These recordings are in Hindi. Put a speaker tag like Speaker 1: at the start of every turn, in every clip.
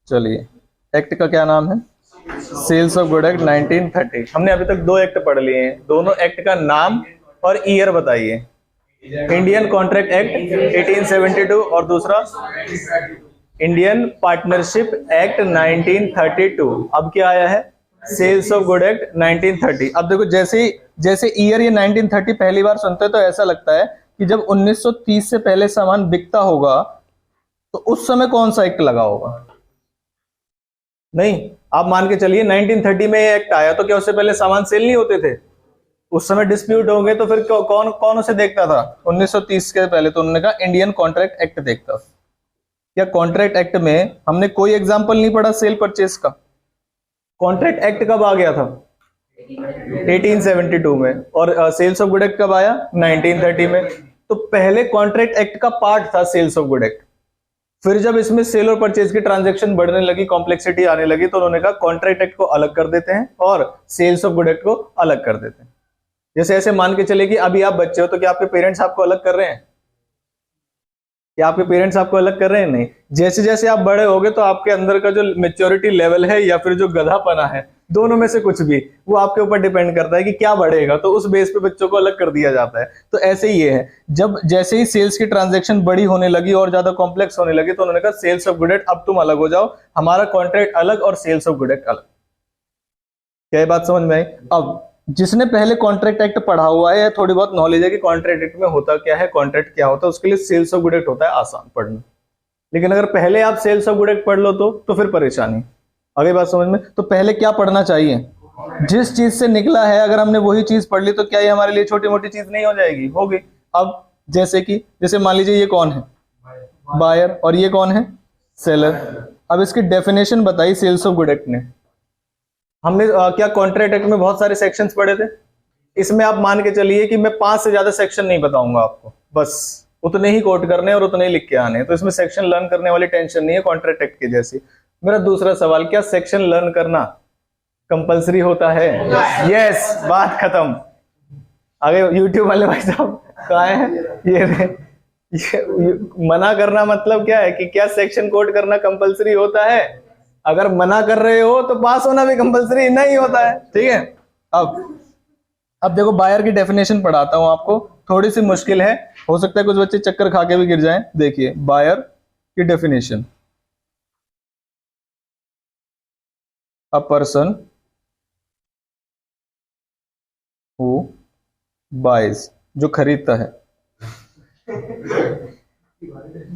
Speaker 1: चलिए, एक्ट का क्या नाम है? Sales of good act 1930। हमने अभी तक दो एक्ट पढ़ लिए हैं, दोनों एक्ट का नाम और ईयर बताइए। इंडियन कॉन्ट्रैक्ट एक्ट 1872 और दूसरा इंडियन पार्टनरशिप एक्ट 1932। अब क्या आया है? Sales of good act 1930। अब देखो, जैसे ईयर ये 1930 पहली बार सुनते हैं तो ऐसा लगता है कि जब 1930 से पहले सामान बिकता होगा तो उस समय कौन सा एक्ट लगा होगा। नहीं, आप मान के चलिए 1930 में ये एक्ट आया तो क्या उससे पहले सामान सेल नहीं होते थे? उस समय डिस्प्यूट होंगे तो फिर कौन कौन उसे देखता था 1930 के पहले? तो उन्होंने कहा इंडियन कॉन्ट्रैक्ट एक्ट देखता। क्या कॉन्ट्रैक्ट एक्ट में हमने कोई एग्जांपल नहीं पढ़ा सेल परचेस का? कॉन्ट्रैक्ट एक्ट कब आ गया था? 1872 में। और सेल्स ऑफ गुड एक्ट कब आया? 1930 में। तो पहले कॉन्ट्रैक्ट एक्ट का पार्ट था सेल्स ऑफ गुड एक्ट। फिर जब इसमें सेल और परचेज की ट्रांजैक्शन बढ़ने लगी, कॉम्प्लेक्सिटी आने लगी, तो उन्होंने कहा कॉन्ट्रैक्ट एक्ट को अलग कर देते हैं और सेल्स ऑफ गुड एक्ट को अलग कर देते हैं। जैसे ऐसे मान के चले कि अभी आप बच्चे हो तो क्या आपके पेरेंट्स आपको अलग कर रहे हैं? क्या आपके पेरेंट्स आपको अलग कर रहे हैं? नहीं। जैसे जैसे आप बड़े होगे तो आपके अंदर का जो मेच्योरिटी लेवल है या फिर जो गधापना है, दोनों में से कुछ भी, वो आपके ऊपर डिपेंड करता है कि क्या बढ़ेगा, तो उस बेस पे बच्चों को अलग कर दिया जाता है। तो ऐसे ही ये है, जब जैसे ही सेल्स की ट्रांजैक्शन बड़ी होने लगी और ज्यादा कॉम्प्लेक्स होने लगी तो उन्होंने कहा सेल्स ऑफ गुड एक्ट अब तुम अलग हो जाओ, हमारा कॉन्ट्रैक्ट अलग और सेल्स ऑफ गुड एक्ट अलग। क्या ये बात समझ में आई? अब जिसने पहले कॉन्ट्रैक्ट एक्ट पढ़ा हुआ है या थोड़ी बहुत नॉलेज है कि कॉन्ट्रैक्ट एक्ट में होता क्या है, कॉन्ट्रैक्ट क्या होता है, उसके लिए सेल्स ऑफ गुड एक्ट होता है आसान पढ़ना। लेकिन अगर पहले आप सेल्स ऑफ गुड एक्ट पढ़ लो तो फिर परेशानी। अगली बात समझ में? तो पहले क्या पढ़ना चाहिए? जिस चीज से निकला है अगर हमने वही चीज पढ़ ली तो क्या ये हमारे लिए छोटी मोटी चीज नहीं हो जाएगी? होगी। अब जैसे मान लीजिए ये कौन है? बायर। और ये कौन है? सेलर। अब इसकी डेफिनेशन बताई सेल्स ऑफ गुड एक्ट ने। हमने क्या कॉन्ट्रैक्ट एक्ट में बहुत सारे सेक्शंस पढ़े थे? इसमें आप मान के चलिए कि मैं 5 से ज्यादा सेक्शन नहीं बताऊंगा आपको, बस उतने ही कोट करने और उतने ही लिख के आने। तो इसमें सेक्शन लर्न करने वाली टेंशन नहीं है कॉन्ट्रैक्ट एक्ट की जैसी। मेरा दूसरा सवाल, क्या सेक्शन लर्न करना कंपलसरी होता है? यस, बात खत्म। आगे यूट्यूब वाले भाई साहब कहा है ये मना करना मतलब क्या है कि क्या सेक्शन कोड करना कंपलसरी होता है? अगर मना कर रहे हो तो पास होना भी कंपलसरी नहीं होता है। ठीक है। अब देखो, बायर की डेफिनेशन पढ़ाता हूं आपको, थोड़ी सी मुश्किल है, हो सकता है कुछ बच्चे चक्कर खा के भी गिर जाएं। देखिए बायर की definition, a person who buys, जो खरीदता है।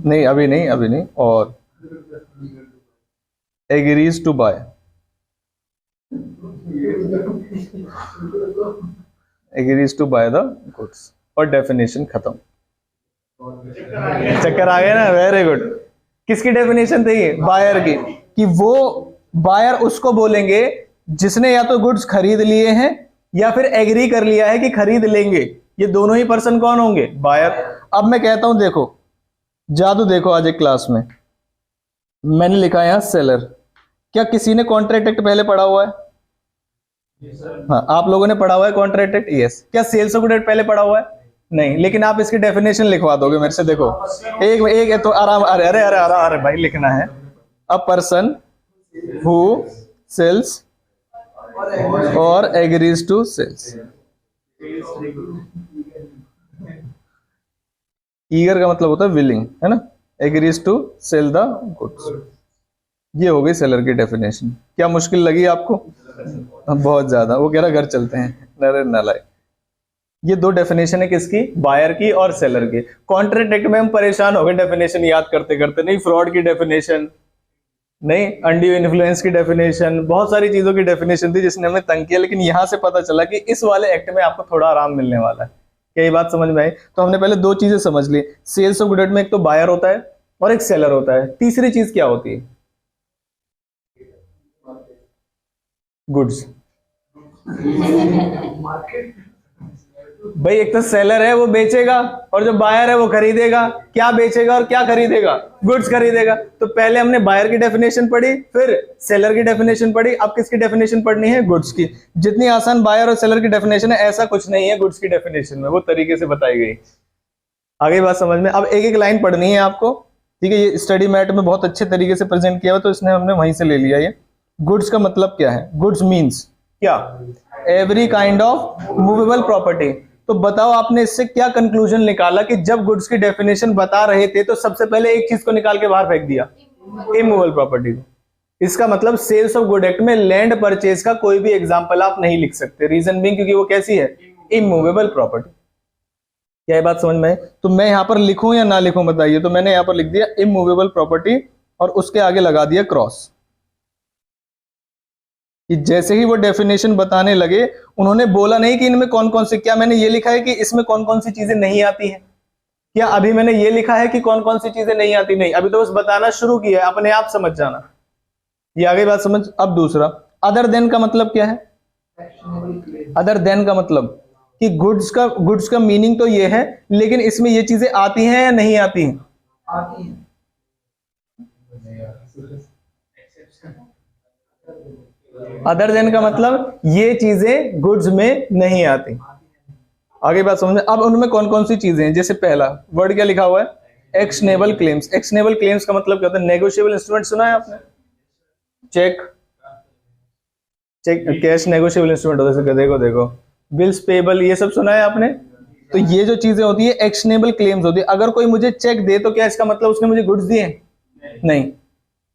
Speaker 1: नहीं अभी नहीं, और agrees to buy, agrees to buy the goods. और डेफिनेशन खत्म। चक्कर आ गया ना? Very good. किसकी डेफिनेशन थी? बायर की। कि वो बायर उसको बोलेंगे जिसने या तो गुड्स खरीद लिए हैं या फिर एग्री कर लिया है कि खरीद लेंगे। ये दोनों ही पर्सन कौन होंगे? बायर। अब मैं कहता हूं, देखो जादू देखो, आज एक क्लास में मैंने लिखा है यहां सेलर। क्या किसी ने कॉन्ट्रैक्ट एक्ट पहले पढ़ा हुआ है? हाँ, आप लोगों ने पढ़ा हुआ है कॉन्ट्रैक्ट एक्ट। यस। क्या सेल्स ऑफ गुड एक्ट पहले पढ़ा हुआ है? नहीं। लेकिन आप इसकी डेफिनेशन लिखवा दोगे मेरे से। देखो एक तो आराम, अरे भाई लिखना है, अ पर्सन हु सेल्स और एग्रीज टू सेल्स। ईगर का मतलब होता है विलिंग, है ना? Agrees to sell the goods. ये हो गई सेलर की डेफिनेशन। क्या मुश्किल लगी आपको? बहुत ज्यादा। वो कह रहा घर चलते हैं, नरे नालायक। ये दो डेफिनेशन है किसकी? बायर की और सेलर की। कॉन्ट्रैक्ट एक्ट में हम परेशान हो गए डेफिनेशन याद करते करते। नहीं फ्रॉड की डेफिनेशन, नहीं अनड्यू इन्फ्लुएंस की डेफिनेशन, बहुत सारी चीजों की डेफिनेशन थी जिसने हमें तंग किया। लेकिन यहां से पता चला कि इस वाले एक्ट में आपको थोड़ा आराम मिलने वाला है। क्या ये बात समझ में आई? तो हमने पहले दो चीजें समझ ली। सेल्स ऑफ गुड एक्ट में एक तो बायर होता है और एक सेलर होता है। तीसरी चीज क्या होती है? गुड्स। भाई एक तो सेलर है वो बेचेगा और जो बायर है वो खरीदेगा। क्या बेचेगा और क्या खरीदेगा? गुड्स खरीदेगा। तो पहले हमने बायर की डेफिनेशन पढ़ी, फिर सेलर की डेफिनेशन पढ़ी। अब किसकी डेफिनेशन पढ़नी है? गुड्स की। जितनी आसान बायर और सेलर की डेफिनेशन है, ऐसा कुछ नहीं है गुड्स की डेफिनेशन में, वो तरीके से बताई गई। आगे बात समझ में? अब एक एक लाइन पढ़नी है आपको, ठीक है, ये स्टडी मैट में बहुत अच्छे तरीके से प्रेजेंट किया हुआ, तो इसने हमने वहीं से ले लिया। ये गुड्स का मतलब क्या है? गुड्स मीन्स क्या? Every kind of movable property. तो बताओ आपने इससे क्या कंक्लूजन निकाला कि जब गुड्स की डेफिनेशन बता रहे थे तो सबसे पहले एक चीज को निकाल के बाहर फेंक दिया, इमूवेबल प्रॉपर्टी को। इसका मतलब सेल्स ऑफ गुड एक्ट में लैंड परचेज का कोई भी एग्जांपल आप नहीं लिख सकते। रीजन बीइंग क्योंकि वो कैसी है? Immovable property. क्या ये बात समझ में है? तो मैं यहां पर लिखूं या ना लिखूं बताइए? तो मैंने यहां पर लिख दिया इमूवेबल प्रॉपर्टी और उसके आगे लगा दिया क्रॉस। कि जैसे ही वो डेफिनेशन बताने लगे, उन्होंने बोला नहीं कि इनमें कौन कौन सी, क्या मैंने ये लिखा है कि इसमें कौन कौन सी चीजें नहीं आती हैं? क्या अभी मैंने ये लिखा है कि कौन कौन सी चीजें नहीं आती? नहीं, अभी तो बस बताना शुरू किया है, अपने आप समझ जाना। ये आगे बात समझ। अब दूसरा, अदर देन का मतलब क्या है? अदर देन का मतलब कि गुड्स का मीनिंग तो ये है, लेकिन इसमें ये चीजें आती हैं या नहीं आती हैं?
Speaker 2: आती है।
Speaker 1: अदर देन का मतलब ये चीजें गुड्स में नहीं आती। आगे बात समझ में। अब उनमें कौन कौन सी चीजें हैं? जैसे पहला वर्ड क्या लिखा हुआ है? Actionable claims. एक्शनेबल क्लेम्स का मतलब क्या होता है? नेगोशिएबल इंस्ट्रूमेंट सुना है आपने? चेक कैश नेगोशिएबल इंस्ट्रूमेंट होता है, देखो बिल्स पेबल, ये सब सुना है आपने? तो ये जो चीजें होती है एक्शनेबल क्लेम्स होती है। अगर कोई मुझे चेक दे तो क्या इसका मतलब उसने मुझे गुड्स दिए? नहीं।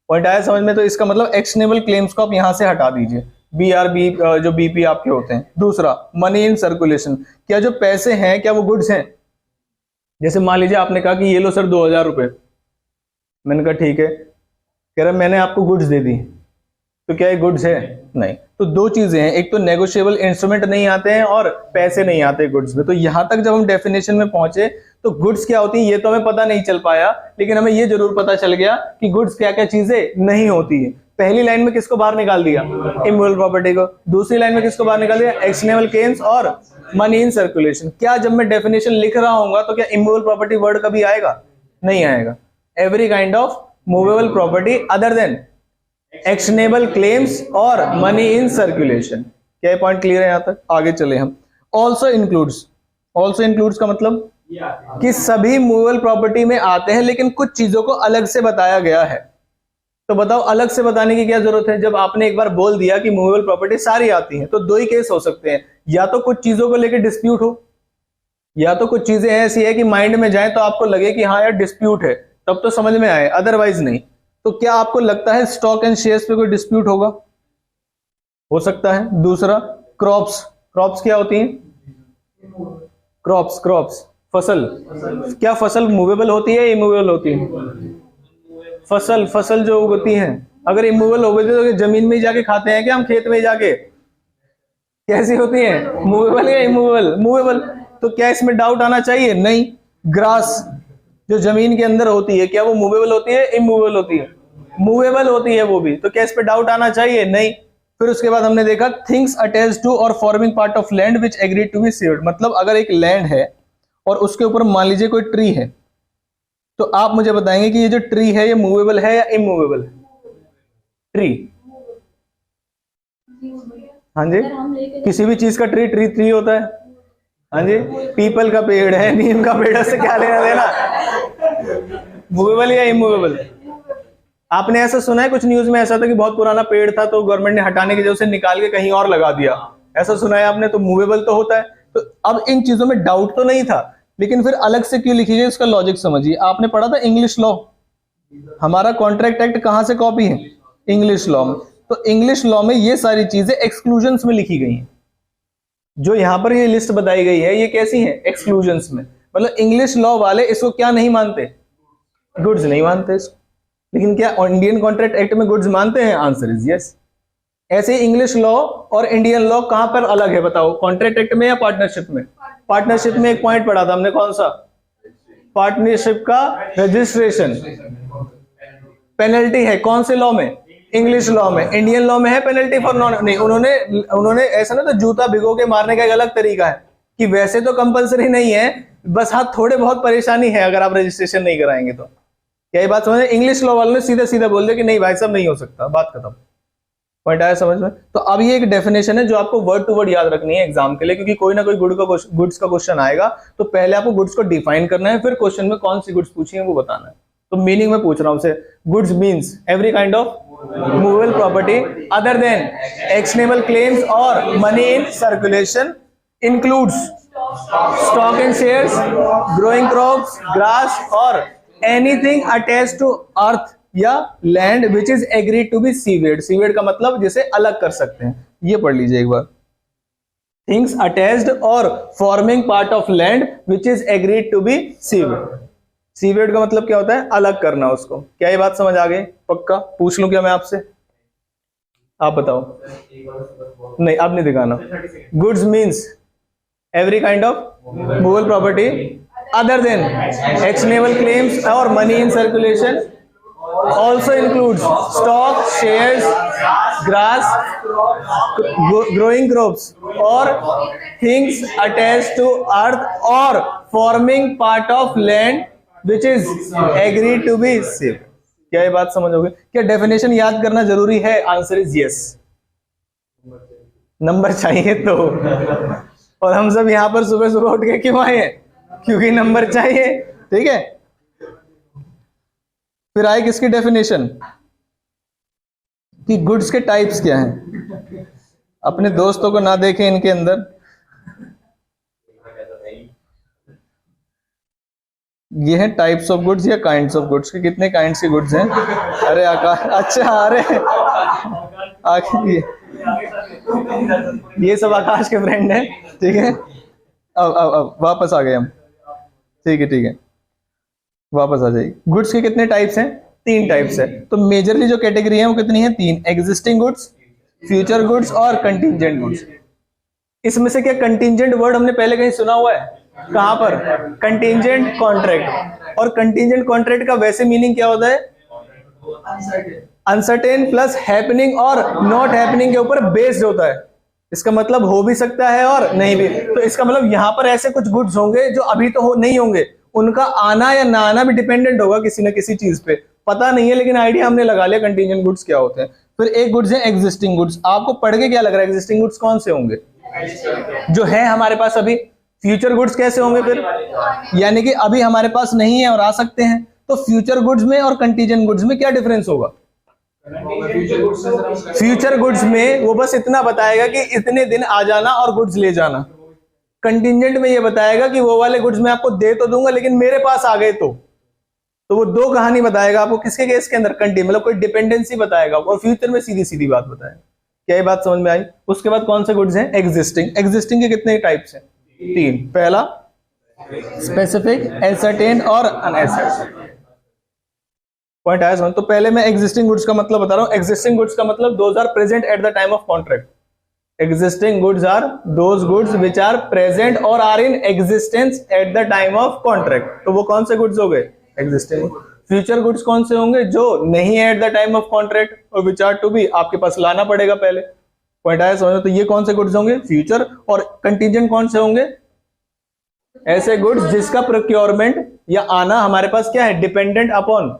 Speaker 1: पॉइंट आया समझ में? तो इसका मतलब एक्शनेबल क्लेम्स को आप यहां से हटा दीजिए, BRB जो BP आपके होते हैं। दूसरा, मनी इन सर्कुलेशन। क्या जो पैसे हैं क्या वो गुड्स हैं? जैसे मान लीजिए आपने कहा कि ये लो सर 2000 रुपए, मैंने कहा ठीक है, कह रहा मैंने आपको गुड्स दे दी, तो क्या ये गुड्स है? नहीं। तो दो चीजें हैं, एक तो नेगोशिएबल इंस्ट्रूमेंट नहीं आते हैं और पैसे नहीं आते गुड्स में। तो यहां तक जब हम डेफिनेशन में पहुंचे तो गुड्स क्या होती है ये तो हमें पता नहीं चल पाया, लेकिन हमें ये जरूर पता चल गया कि गुड्स क्या क्या चीजें नहीं होती है। पहली लाइन में किसको बाहर निकाल दिया? इमूवेबल प्रॉपर्टी को। दूसरी लाइन में किसको बाहर निकाल दिया? एक्शनेबल क्लेम्स और मनी इन सर्कुलेशन। क्या जब मैं डेफिनेशन लिख रहा हूँ तो क्या इमूवेबल प्रॉपर्टी वर्ड कभी आएगा? नहीं आएगा। Every kind of movable property other than actionable claims और मनी इन सर्कुलेशन। क्या ये पॉइंट क्लियर है यहां तक? आगे चले हम। ऑल्सो इंक्लूड्स का मतलब कि सभी मूवेबल प्रॉपर्टी में आते हैं, लेकिन कुछ चीजों को अलग से बताया गया है। तो बताओ अलग से बताने की क्या जरूरत है? जब आपने एक बार बोल दिया कि मूवेबल प्रॉपर्टी सारी आती हैं, तो दो ही केस हो सकते हैं, या तो कुछ चीजों को लेकर डिस्प्यूट हो, या तो कुछ चीजें ऐसी है कि माइंड में जाए तो आपको लगे कि हाँ यार डिस्प्यूट है, तब तो समझ में आए, अदरवाइज नहीं। तो क्या आपको लगता है स्टॉक एंड शेयर्स पे कोई डिस्प्यूट होगा? हो सकता है। दूसरा, क्रॉप्स क्या होती हैं? क्रॉप्स फसल। क्या फसल मूवेबल होती है, इमूवेबल होती है? फसल जो उगती है, अगर इमूवेबल हो गई तो जमीन में ही जाके खाते हैं क्या हम, खेत में जाके? कैसी होती है? मूवेबल या इमूवेबल? मूवेबल। तो क्या इसमें डाउट आना चाहिए? नहीं। ग्रास जो जमीन के अंदर होती है, क्या वो मूवेबल होती है, इमूवेबल होती है? मूवेबल होती है वो भी। तो क्या इस पे डाउट आना चाहिए? नहीं। फिर उसके बाद हमने देखा थिंग्स अटैच्ड टू और forming part of land which agree to be shared. मतलब अगर एक लैंड है और उसके ऊपर मान लीजिए कोई ट्री है, तो आप मुझे बताएंगे कि ये जो ट्री है ये मूवेबल है या इमूवेबल? ट्री, हाँ जी, किसी भी चीज का ट्री होता है। हाँ जी, पीपल का पेड़ है, नीम का पेड़ है, उससे क्या लेना देना? मूवेबल या इमूवेबल? आपने ऐसा सुना है कुछ न्यूज में ऐसा था कि बहुत पुराना पेड़ था तो गवर्नमेंट ने हटाने की वजह से निकाल के कहीं और लगा दिया, ऐसा सुना है आपने? तो मूवेबल तो होता है। तो अब इन चीजों में डाउट तो नहीं था, लेकिन फिर अलग से क्यों लिखी गई इसका लॉजिक समझिए। आपने पढ़ा था इंग्लिश लॉ, हमारा कॉन्ट्रैक्ट एक्ट कहां से कॉपी है? इंग्लिश लॉ में। तो इंग्लिश लॉ में ये सारी चीजें एक्सक्लूजन्स में लिखी गई हैं। जो यहां पर ये लिस्ट बताई गई है ये कैसी है? एक्सक्लूजन्स में। मतलब इंग्लिश लॉ वाले इसको क्या नहीं मानते? गुड्स नहीं मानते इसको। लेकिन क्या इंडियन कॉन्ट्रैक्ट एक्ट में गुड्स मानते हैं? Answer is yes. ऐसे इंग्लिश लॉ और इंडियन लॉ कहां पर अलग है बताओ? कॉन्ट्रैक्ट एक्ट में या पार्टनरशिप में? पार्टनरशिप में एक पॉइंट पढ़ा था हमने, कौन सा? पार्टनरशिप का रजिस्ट्रेशन पेनल्टी है। कौन से लॉ में? इंग्लिश लॉ में। इंडियन लॉ में है पेनल्टी फॉर नॉन, नहीं, उन्होंने ऐसा ना, तो जूता भिगो के मारने का एक अलग तरीका है कि वैसे तो कंपलसरी नहीं है, बस हाँ थोड़े बहुत परेशानी है अगर आप रजिस्ट्रेशन नहीं कराएंगे तो। क्या ये बात समझ में? इंग्लिश लॉ वालों ने सीधे सीधे बोल दिया कि नहीं भाई साहब नहीं हो सकता, बात खत्म। पॉइंट आया समझ में? तो अब ये एक डेफिनेशन है जो आपको वर्ड टू वर्ड याद रखनी है एग्जाम के लिए, क्योंकि कोई ना कोई गुड्स का क्वेश्चन आएगा, तो पहले आपको गुड्स को डिफाइन करना है, फिर क्वेश्चन में कौन सी गुड्स पूछी है वो बताना है। तो मीनिंग में पूछ रहा हूं उसे, goods means every kind of movable property other than actionable claims और money in circulation includes stock and shares, growing crops, grass और एनीथिंग अटैच्ड टू अर्थ या land which is agreed to be severed. Severed का मतलब जिसे अलग कर सकते हैं, ये पढ़ लीजिए एक बार। थिंग्स अटैच्ड और forming part of land which is agreed to be severed. Severed का मतलब क्या होता है? अलग करना उसको। क्या ये बात समझ आ गई? पक्का पूछ लूं क्या मैं आपसे? आप बताओ। नहीं, अब नहीं दिखाना। Goods means every kind of movable property other than actionable claims और money in circulation, also includes stock, shares, grass, growing crops or things attached to earth or forming part of land which is agreed to be saved। क्या ये बात समझोगे? क्या डेफिनेशन याद करना जरूरी है? Answer is yes. नंबर चाहिए तो। और हम सब यहां पर सुबह सुबह उठ के क्यों आए हैं? क्योंकि नंबर चाहिए। ठीक है, फिर आए किसकी डेफिनेशन कि गुड्स के टाइप्स क्या हैं। अपने दोस्तों को ना देखें इनके अंदर। ये है टाइप्स ऑफ गुड्स या काइंड्स ऑफ गुड्स के कितने काइंड्स के गुड्स हैं? अरे आकाश, अच्छा, अरे ये सब आकाश के फ्रेंड हैं। ठीक है, अब वापस आ गए हम। ठीक है, ठीक है, वापस आ जाइए। गुड्स के कितने टाइप्स हैं? 3 टाइप्स है। तो मेजरली जो कैटेगरी है वो कितनी है? 3। एग्जिस्टिंग गुड्स, फ्यूचर गुड्स और कंटिंजेंट गुड्स। इसमें से क्या कंटिंजेंट वर्ड हमने पहले कहीं सुना हुआ है? कहां पर? Contingent contract. और कंटिंजेंट कॉन्ट्रैक्ट का वैसे मीनिंग क्या होता है? अनसर्टेन प्लस हैपनिंग और नॉट हैपनिंग के ऊपर बेस्ड होता है। इसका मतलब हो भी सकता है और नहीं भी। तो इसका मतलब यहां पर ऐसे कुछ गुड्स होंगे जो अभी तो नहीं होंगे, उनका आना या ना आना भी डिपेंडेंट होगा किसी ना किसी चीज पे। पता नहीं है, लेकिन आइडिया हमने लगा लिया कंटिंजेंट गुड्स क्या होते हैं। फिर एक गुड्स है एग्जिस्टिंग गुड्स। आपको पढ़ के क्या लग रहा है एग्जिस्टिंग गुड्स कौन से होंगे? जो है हमारे पास अभी। फ्यूचर गुड्स कैसे होंगे फिर? यानी कि अभी हमारे पास नहीं है और आ सकते हैं। तो फ्यूचर गुड्स में और कंटिंजेंट गुड्स में क्या डिफरेंस होगा? फ्यूचर गुड्स में वो बस इतना बताएगा कि इतने दिन आ जाना और गुड्स ले जाना। कंटिंजेंट में ये बताएगा कि वो वाले गुड्स मैं आपको दे तो दूंगा लेकिन मेरे पास आ गए तो वो 2 कहानी बताएगा आपको। किसके केस के अंदर? कंटिन्यू, मतलब कोई डिपेंडेंसी बताएगा। और फ्यूचर में सीधी सीधी बात बताएगा। क्या ये बात समझ में आई? उसके बाद कौन से गुड्स हैं? एग्जिस्टिंग। एग्जिस्टिंग के कितने टाइप्स हैं? 3। पहला स्पेसिफिक, एसर्टेन और अनएसर्टेन। पॉइंट आया समझ? तो पहले मैं एग्जिस्टिंग गुड्स का मतलब बता रहा हूं। एग्जिस्टिंग गुड्स का मतलब those are present at the time of contract. Existing goods are those goods which are present or are in existence at the time of contract। तो वो कौन से गुड्स हो गए? एग्जिस्टिंग। फ्यूचर गुड्स कौन से होंगे? जो नहीं है eight the time of contract और विच आर टू बी, आपके पास लाना पड़ेगा पहले। पॉइंट आया समझ? तो ये कौन से गुड्स होंगे? फ्यूचर। और कंटीजेंट कौन से होंगे? ऐसे गुड्स जिसका प्रोक्योरमेंट या आना हमारे पास क्या है? डिपेंडेंट अपॉन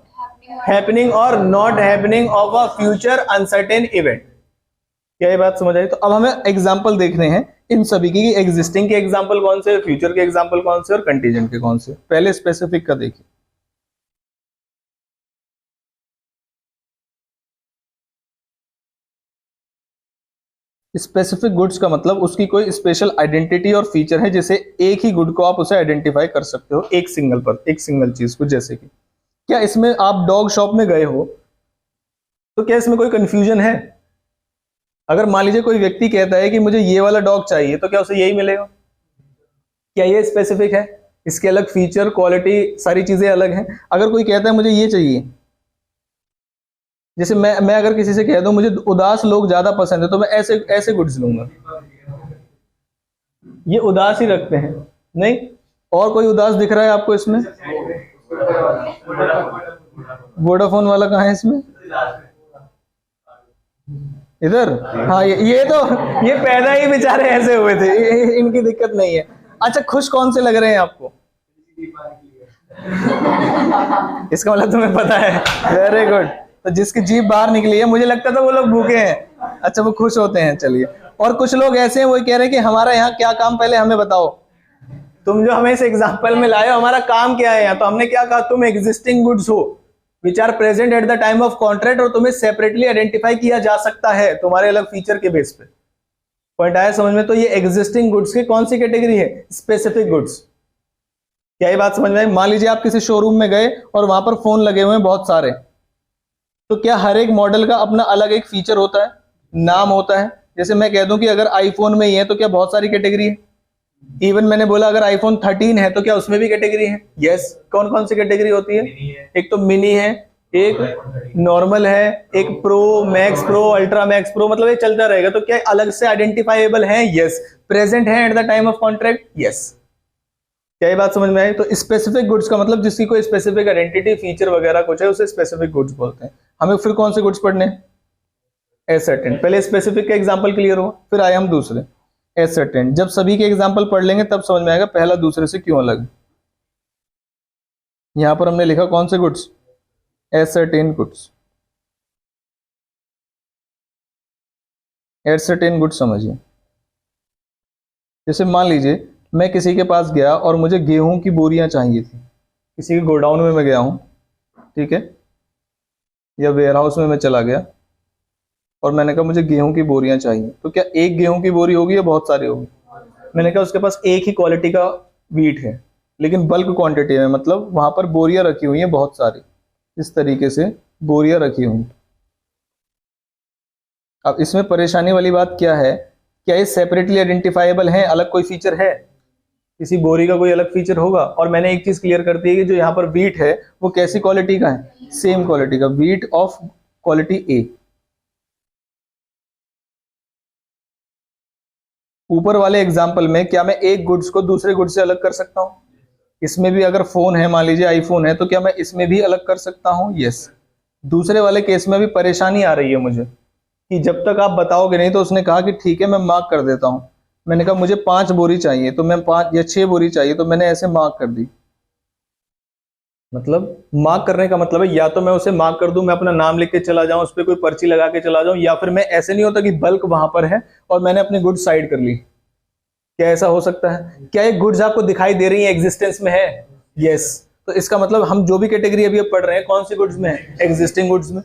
Speaker 1: हैपनिंग और not happening of a future uncertain event. क्या ये बात समझ आई? तो अब हमें एग्जांपल देखने हैं इन सभी की। एग्जिस्टिंग के एग्जांपल कौन से, फ्यूचर के एग्जांपल कौन से और कंटीजेंट के कौन से। पहले स्पेसिफिक का देखिए। स्पेसिफिक गुड्स का मतलब उसकी कोई स्पेशल आइडेंटिटी और फीचर है जिसे एक ही गुड को आप उसे आइडेंटिफाई कर सकते हो एक सिंगल चीज को। जैसे कि क्या इसमें आप डॉग शॉप में गए हो तो क्या इसमें कोई कंफ्यूजन है? अगर मान लीजिए कोई व्यक्ति कहता है कि मुझे ये वाला डॉग चाहिए तो क्या उसे यही मिलेगा? क्या ये स्पेसिफिक है? इसके अलग फीचर, क्वालिटी, सारी चीजें अलग हैं। अगर कोई कहता है मुझे ये चाहिए, जैसे मैं अगर किसी से कह दूं मुझे उदास लोग ज्यादा पसंद है तो मैं ऐसे गुड्स लूंगा। ये उदास ही रखते हैं। नहीं, और कोई उदास दिख रहा है आपको इसमें? वोडाफोन वाला कहाँ है इसमें? इधर। हाँ, ये पैदा ही बेचारे ऐसे हुए थे, इनकी दिक्कत नहीं है। अच्छा, खुश कौन से लग रहे हैं आपको? इसका मतलब तुम्हें पता है। Very good. तो जिसकी जीभ बाहर निकली है, मुझे लगता था वो लोग भूखे हैं। अच्छा, वो खुश होते हैं। चलिए। और कुछ लोग ऐसे हैं वो कह रहे हैं कि हमारा यहाँ क्या काम, पहले हमें बताओ। तुम जो हमें इस एग्जांपल में लाए हो, हमारा काम क्या है यहाँ? तो हमने क्या कहा, तुम एग्जिस्टिंग गुड्स हो which are present at the time of contract, और तुम्हें सेपरेटली आइडेंटिफाई किया जा सकता है तुम्हारे अलग फीचर के बेस पे। पॉइंट आया समझ में? तो ये एग्जिस्टिंग गुड्स की कौन सी कैटेगरी है? Specific goods. क्या ये बात समझ में आई? मान लीजिए आप किसी शोरूम में गए और वहां पर फोन लगे हुए हैं बहुत सारे, तो क्या हर एक मॉडल का अपना अलग एक फीचर होता है, नाम होता है? जैसे मैं कह दूं कि अगर आईफोन में ही है तो क्या बहुत सारी कैटेगरी है? इवन मैंने बोला अगर आईफोन 13 है तो क्या उसमें भी कैटेगरी है? यस। कौन कौन सी कैटेगरी होती है? एक तो मिनी है, एक नॉर्मल है, एक pro, max pro, ultra max pro, मतलब ये चलता रहेगा। तो क्या अलग से आइडेंटिफाइबल है? यस। प्रेजेंट है eight the time of contract? Yes. क्या ये बात समझ में आई? तो स्पेसिफिक गुड्स का मतलब जिसकी कोई स्पेसिफिक आइडेंटिटी, फीचर वगैरह कुछ है, उसे स्पेसिफिक गुड्स बोलते हैं। हमें फिर कौन से गुड्स पढ़ने? एसर्टेन। पहले स्पेसिफिक का एग्जांपल क्लियर हो, फिर आए हम दूसरे एसर्टेन। जब सभी के एग्जांपल पढ़ लेंगे तब समझ में आएगा पहला दूसरे से क्यों अलग। यहां पर हमने लिखा कौन से goods? Ascertain goods. Ascertain goods समझिए। जैसे मान लीजिए मैं किसी के पास गया और मुझे गेहूं की बोरियां चाहिए थी, किसी के गोडाउन में मैं गया हूं, ठीक है, या वेयर हाउस में मैं चला गया और मैंने कहा मुझे गेहूं की बोरियां चाहिए। तो क्या एक गेहूं की बोरी होगी या बहुत सारी होगी? मैंने कहा उसके पास एक ही क्वालिटी का वीट है लेकिन बल्क क्वांटिटी में, मतलब वहां पर बोरियां रखी हुई हैं बहुत सारी, इस तरीके से बोरियां रखी हुई। अब इसमें परेशानी वाली बात क्या है? क्या ये सेपरेटली आइडेंटिफाइबल है? अलग कोई फीचर है? किसी बोरी का कोई अलग फीचर होगा? और मैंने एक चीज क्लियर कर दी है कि जो यहाँ पर वीट है वो कैसी क्वालिटी का है? सेम क्वालिटी का, वीट ऑफ क्वालिटी ए। ऊपर वाले एग्जाम्पल में क्या मैं एक गुड्स को दूसरे गुड्स से अलग कर सकता हूं? इसमें भी अगर फोन है, मान लीजिए आईफोन है, तो क्या मैं इसमें भी अलग कर सकता हूं? यस। दूसरे वाले केस में भी परेशानी आ रही है मुझे कि जब तक आप बताओगे नहीं। तो उसने कहा कि ठीक है मैं मार्क कर देता हूं। मैंने कहा मुझे 5 बोरी चाहिए, तो मैं 5 या 6 बोरी चाहिए, तो मैंने ऐसे मार्क कर दी। मतलब मार्क करने का मतलब है या तो मैं उसे मार्क कर दूं, मैं अपना नाम लिख के चला जाऊं, उस पर कोई पर्ची लगा के चला जाऊं, या फिर मैं ऐसे नहीं होता कि बल्क वहां पर है और मैंने अपनी गुड्स साइड कर ली। क्या ऐसा हो सकता है? क्या ये गुड्स आपको दिखाई दे रही है, एग्जिस्टेंस में है? यस। तो इसका मतलब हम जो भी कैटेगरी अभी पढ़ रहे हैं कौन सी गुड्स में है? एग्जिस्टिंग गुड्स में।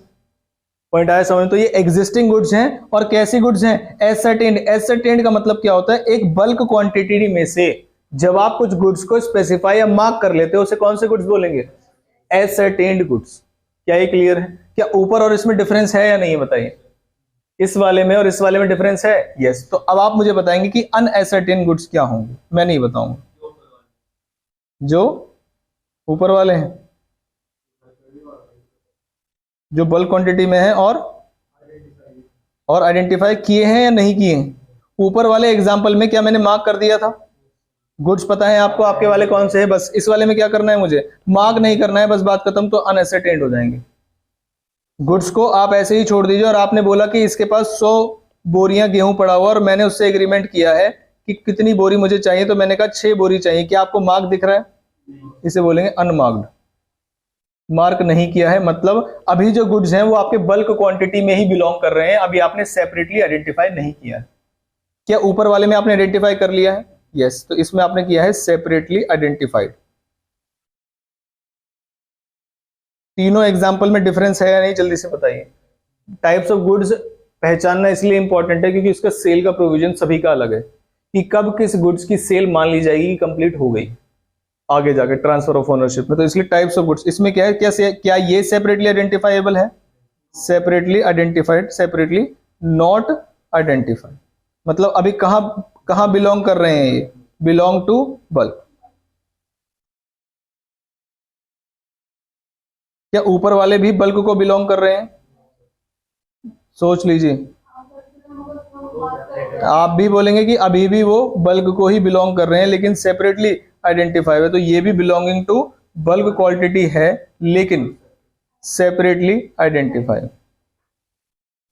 Speaker 1: पॉइंट आया समझ? तो ये एग्जिस्टिंग गुड्स हैं। और कैसी गुड्स हैं? एसर्टेन्ड। एसर्टेन्ड का मतलब क्या होता है? एक बल्क क्वांटिटी में से जब आप कुछ गुड्स को स्पेसिफाई या मार्क कर लेते हो उसे कौन से गुड्स बोलेंगे? एसर्टेन्ड गुड्स। क्या ये क्लियर है? क्या ऊपर और इसमें डिफरेंस है या नहीं बताइए? इस वाले में और इस वाले में डिफरेंस है? यस। तो अब आप मुझे बताएंगे कि अनएसर्टेन गुड्स क्या होंगे? मैं नहीं बताऊंगा। जो ऊपर वाले हैं, जो बल्क क्वांटिटी में है और आइडेंटिफाई किए हैं या नहीं किए हैं? ऊपर वाले एग्जांपल में क्या मैंने मार्क कर दिया था? गुड्स पता है आपको आपके वाले कौन से है? बस इस वाले में क्या करना है? मुझे मार्क नहीं करना है, बस बात खत्म। तो अनएसर्टेन्ड हो जाएंगे गुड्स को। आप ऐसे ही छोड़ दीजिए। और आपने बोला कि इसके पास 100 बोरियां गेहूं पड़ा हुआ और मैंने उससे एग्रीमेंट किया है कि कितनी बोरी मुझे चाहिए, तो मैंने कहा 6 बोरी चाहिए। क्या आपको मार्क दिख रहा है? इसे बोलेंगे अनमार्क्ड। मार्क नहीं किया है मतलब अभी जो गुड्स हैं वो आपके बल्क क्वांटिटी में ही बिलोंग कर रहे हैं, अभी आपने सेपरेटली आइडेंटिफाई नहीं किया है। क्या ऊपर वाले में आपने आइडेंटिफाई कर लिया है? यस। तो इसमें आपने किया है सेपरेटली आइडेंटिफाइड। तीनों एग्जाम्पल में डिफरेंस है या नहीं? जल्दी से बताइए। टाइप्स ऑफ गुड्स पहचानना इसलिए इंपॉर्टेंट है क्योंकि उसका सेल का प्रोविजन सभी का अलग है कि कब किस गुड्स की सेल मान ली जाएगी कंप्लीट हो गई आगे जाके ट्रांसफर ऑफ ओनरशिप में। तो इसलिए टाइप्स ऑफ गुड्स इसमें क्या है? क्या ये सेपरेटली आइडेंटिफाइबल है? Separately identified, separately not identified. मतलब अभी कहां बिलोंग कर रहे हैं? ये बिलोंग टू बल्क। क्या ऊपर वाले भी बल्क को बिलोंग कर रहे हैं? सोच लीजिए। आप भी बोलेंगे कि अभी भी वो बल्क को ही बिलोंग कर रहे हैं लेकिन सेपरेटली आइडेंटिफाई है। तो ये भी बिलोंगिंग टू बल्क क्वांटिटी है लेकिन सेपरेटली आइडेंटिफाई।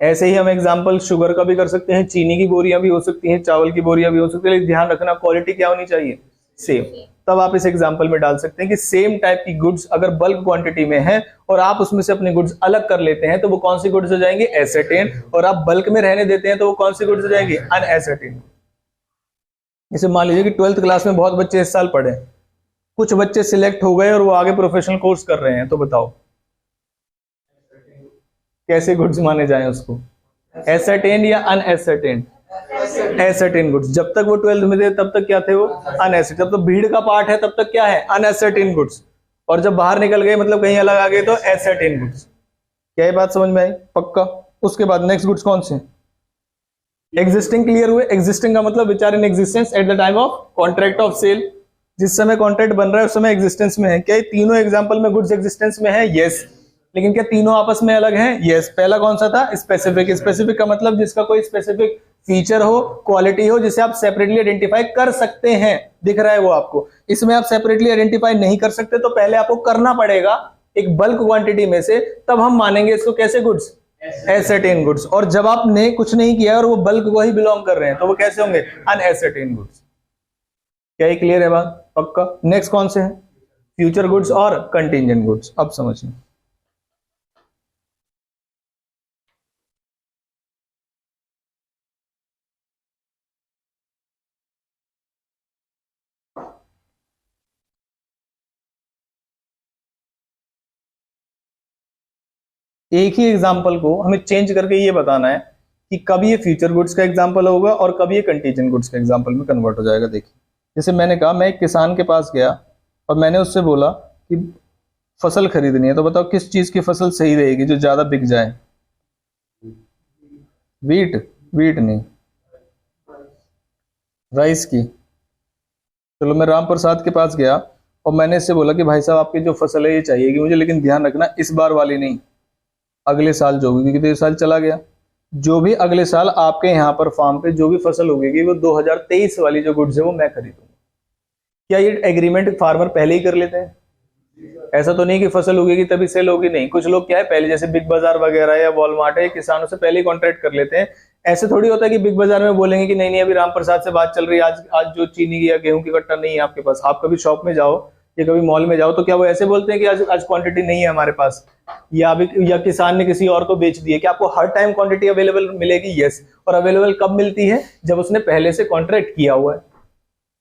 Speaker 1: ऐसे ही हम एग्जांपल शुगर का भी कर सकते हैं, चीनी की बोरियां भी हो सकती हैं, चावल की बोरियां भी हो सकती है, लेकिन ध्यान रखना क्वालिटी क्या होनी चाहिए? सेम। तब आप इस एग्जांपल में डाल सकते हैं कि सेम टाइप की गुड्स अगर बल्क क्वांटिटी में है और आप उसमें से अपने गुड्स अलग कर लेते हैं तो वो कौन सी गुड्स हो जाएंगे? एसर्टेन। और आप बल्क में रहने देते हैं तो वो कौन सी गुड्स हो जाएंगे? अनएसर्टेन। जैसे मान लीजिए कि 12th क्लास में बहुत बच्चे इस साल पढ़े, कुछ बच्चे सिलेक्ट हो गए और वो आगे प्रोफेशनल कोर्स कर रहे हैं, तो बताओ कैसे गुड्स माने जाएं उसको, एसर्टेन या अनएसर्टेन? Ascertain goods. जब तक वो 12th में थे तब तक क्या थे वो? अनएसर्टेन। जब तक भीड़ का पार्ट है तब तक क्या है? अनएसर्टेन गुड्स। और जब बाहर निकल गए मतलब कहीं अलग आ गए तो एसर्टेन गुड्स। क्या ये बात समझ में आई? पक्का। उसके बाद नेक्स्ट गुड्स कौन से? एग्जिस्टिंग क्लियर हुए। एग्जिस्टिंग का मतलब which are in existence at the time of contract of sale. जिस समय कॉन्ट्रैक्ट बन रहा है उस समय एग्जिस्टेंस में है। क्या ये तीनों एग्जांपल में गुड्स एग्जिस्टेंस में है? यस। लेकिन क्या तीनों आपस में अलग हैं? यस। पहला कौन सा था? स्पेसिफिक। स्पेसिफिक का मतलब जिसका कोई स्पेसिफिक फीचर हो, क्वालिटी हो, जिसे आप सेपरेटली आइडेंटिफाई कर सकते हैं। दिख रहा है वो आपको। इसमें आप सेपरेटली आइडेंटिफाई नहीं कर सकते तो पहले आपको करना पड़ेगा एक बल्क क्वांटिटी में से, तब हम मानेंगे इसको कैसे गुड्स? Ascertain goods. और जब आपने कुछ नहीं किया और वो बल्क को ही बिलोंग कर रहे हैं तो वो कैसे होंगे? अनएसर्टेन गुड्स। क्या ये क्लियर है बात? पक्का। नेक्स्ट कौन से हैं? फ्यूचर गुड्स और कंटिंजेंट गुड्स। अब समझिए, एक ही एग्जाम्पल को हमें चेंज करके ये बताना है कि कब ये फ्यूचर गुड्स का एग्जाम्पल होगा और कब ये कंटीजेंट गुड्स का एग्जाम्पल में कन्वर्ट हो जाएगा। देखिए, जैसे मैंने कहा, मैं एक किसान के पास गया और मैंने उससे बोला कि फसल खरीदनी है, तो बताओ किस चीज की फसल सही रहेगी जो ज्यादा बिक जाए? वीट? वीट नहीं, राइस की। चलो, मैं राम प्रसाद के पास गया और मैंने इससे बोला कि भाई साहब आपकी जो फसल है ये चाहिएगी मुझे, लेकिन ध्यान रखना इस बार वाली नहीं, अगले साल जो होगी, क्योंकि तो ये साल चला गया। जो भी अगले साल आपके यहाँ पर फार्म पे जो भी फसल उगेगी वो 2023 वाली जो गुड्स है वो मैं खरीदूंगा। क्या ये एग्रीमेंट फार्मर पहले ही कर लेते हैं? ऐसा तो नहीं कि फसल उगेगी तभी सेल होगी, नहीं। कुछ लोग क्या है, पहले जैसे बिग बाजार वगैरह या वॉलमार्ट है, किसानों से पहले ही कॉन्ट्रैक्ट कर लेते हैं। ऐसे थोड़ी होता है कि बिग बाजार में बोलेंगे कि नहीं नहीं अभी राम प्रसाद से बात चल रही है, आज जो चीनी की या गेहूं की कट्टा नहीं है आपके पास। आप कभी शॉप में जाओ या कभी मॉल में जाओ तो क्या वो ऐसे बोलते हैं कि आज क्वांटिटी नहीं है हमारे पास, या किसान ने किसी और को बेच दी है? कि आपको हर टाइम क्वांटिटी अवेलेबल मिलेगी? यस। और अवेलेबल कब मिलती है? जब उसने पहले से कॉन्ट्रैक्ट किया हुआ है।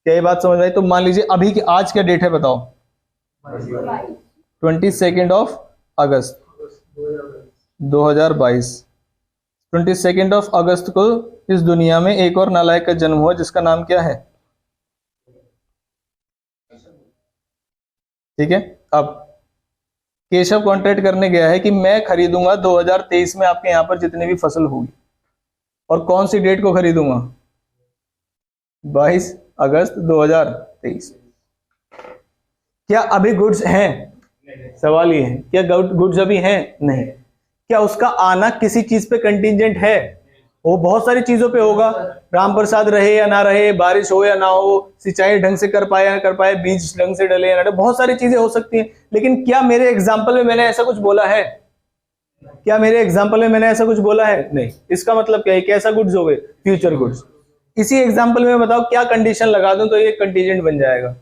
Speaker 1: क्या ये बात समझ आई? तो मान लीजिए अभी की आज क्या डेट है बताओ? 22 अगस्त 2022। 22 अगस्त को इस दुनिया में एक और नालायक का जन्म हुआ जिसका नाम क्या है? ठीक है। अब केशव कॉन्ट्रैक्ट करने गया है कि मैं खरीदूंगा 2023 में आपके यहां पर जितनी भी फसल होगी, और कौन सी डेट को खरीदूंगा? 22 अगस्त 2023। क्या अभी गुड्स हैं? सवाल ये है, क्या गुड्स अभी हैं? नहीं। क्या उसका आना किसी चीज पे कंटीजेंट है? वो बहुत सारी चीजों पे होगा। राम प्रसाद रहे या ना रहे, बारिश हो या ना हो, सिंचाई ढंग से कर पाए या ना कर पाए, बीज ढंग से डले या ना डले, बहुत सारी चीजें हो सकती हैं। लेकिन क्या मेरे एग्जाम्पल में मैंने ऐसा कुछ बोला है? क्या मेरे एग्जाम्पल में मैंने ऐसा कुछ बोला है? नहीं। इसका मतलब क्या है? कैसा गुड्स हो गए? Future goods. इसी एग्जाम्पल में बताओ क्या कंडीशन लगा दूं तो ये कंटीजेंट बन जाएगा?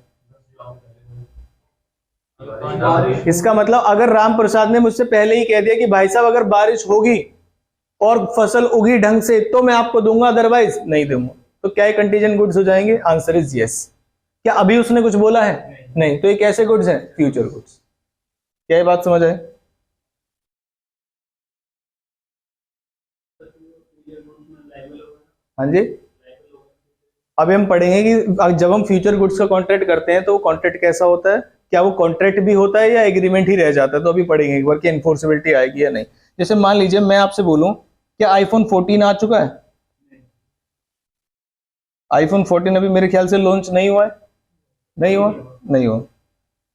Speaker 1: इसका मतलब अगर राम प्रसाद ने मुझसे पहले ही कह दिया कि भाई साहब अगर बारिश होगी और फसल उगी ढंग से तो मैं आपको दूंगा, अदरवाइज नहीं दूंगा, तो क्या ये कंटीजेंट गुड्स हो जाएंगे? Answer is yes. क्या अभी उसने कुछ बोला है? नहीं। तो ये कैसे गुड्स हैं? Future goods. क्या ये बात समझ आए? हाँ जी। अभी हम पढ़ेंगे कि जब हम फ्यूचर गुड्स का कॉन्ट्रैक्ट करते हैं तो वो कॉन्ट्रैक्ट कैसा होता है, क्या वो कॉन्ट्रैक्ट भी होता है या एग्रीमेंट ही रह जाता है, तो अभी पढ़ेंगे एक बार कि एनफोर्सेबिलिटी आएगी या नहीं। जैसे मान लीजिए मैं आपसे बोलूं क्या आईफोन 14 आ चुका है? आईफोन 14 अभी मेरे ख्याल से लॉन्च नहीं हुआ है। नहीं हुआ? नहीं हुआ।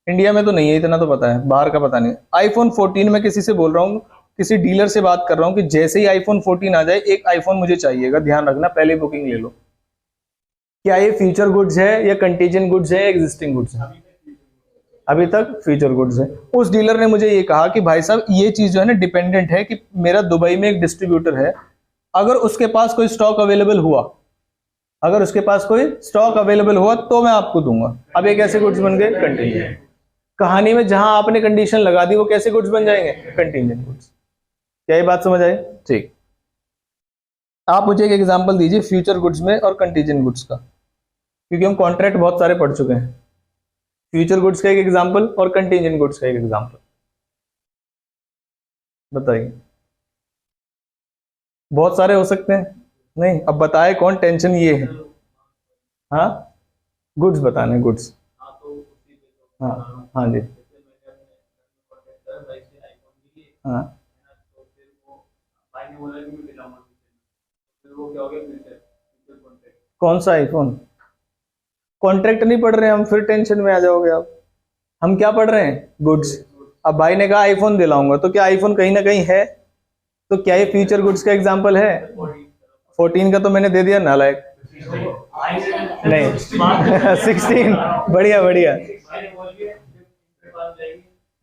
Speaker 1: इंडिया में तो नहीं है, इतना तो पता है, बाहर का पता नहीं। आईफोन 14 मैं किसी से बोल रहा हूँ, किसी डीलर से बात कर रहा हूँ कि जैसे ही आईफोन 14 आ जाए एक आईफोन मुझे चाहिएगा, ध्यान रखना पहले बुकिंग ले लो। क्या ये फ्यूचर गुड्स है या कंटीजेंट गुड्स है, एग्जिस्टिंग गुड्स है? अभी तक फ्यूचर गुड्स है। उस डीलर ने मुझे ये कहा कि भाई साहब ये चीज जो है ना डिपेंडेंट है कि मेरा दुबई में एक डिस्ट्रीब्यूटर है, अगर उसके पास कोई स्टॉक अवेलेबल हुआ, अगर उसके पास कोई स्टॉक अवेलेबल हुआ तो मैं आपको दूंगा। अब ये कैसे गुड्स बन गए? कंटीजेंट। कहानी में जहां आपने कंडीशन लगा दी वो कैसे गुड्स बन जाएंगे? Contingent goods. क्या ये बात समझ आई? ठीक। आप मुझे एक एग्जांपल दीजिए फ्यूचर गुड्स में और कंटीजेंट गुड्स का। क्योंकि हम कॉन्ट्रैक्ट बहुत सारे पढ़ चुके हैं। फ्यूचर गुड्स का एक एग्जांपल और कंटीजेंट गुड्स का एक एग्जांपल बताइए। बहुत सारे हो सकते हैं, नहीं अब बताए कौन, टेंशन ये है। हाँ गुड्स बताने, गुड्स। हाँ हाँ जी। हाँ कौन सा आईफोन? कॉन्ट्रैक्ट नहीं पढ़ रहे हम, फिर टेंशन में आ जाओगे आप। हम क्या पढ़ रहे हैं? गुड्स। अब भाई ने कहा आईफोन दिलाऊंगा, तो क्या आईफोन कहीं ना कहीं है? तो क्या ये फ्यूचर गुड्स का एग्जांपल है? 14 का तो मैंने दे दिया, नालायक। नहीं 16। बढ़िया बढ़िया।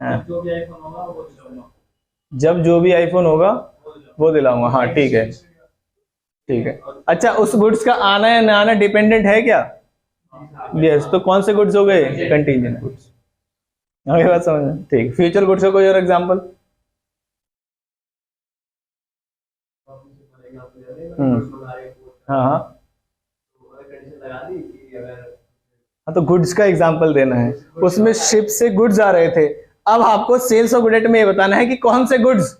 Speaker 1: हाँ। जब जो भी आईफोन होगा वो दिलाऊंगा। हाँ ठीक है ठीक है। अच्छा उस गुड्स का आना या ना आना डिपेंडेंट है क्या? यस। तो कौन से गुड्स हो गए? Contingent goods. आगे बात समझ में? ठीक। फ्यूचर गुड्स का कोई और एग्जांपल? हाँ हाँ हाँ, तो गुड्स का एग्जांपल देना है। उसमें शिप से गुड्स आ रहे थे, अब आपको सेल्स ऑफ गुड्स में ये बताना है कि कौन से गुड्स।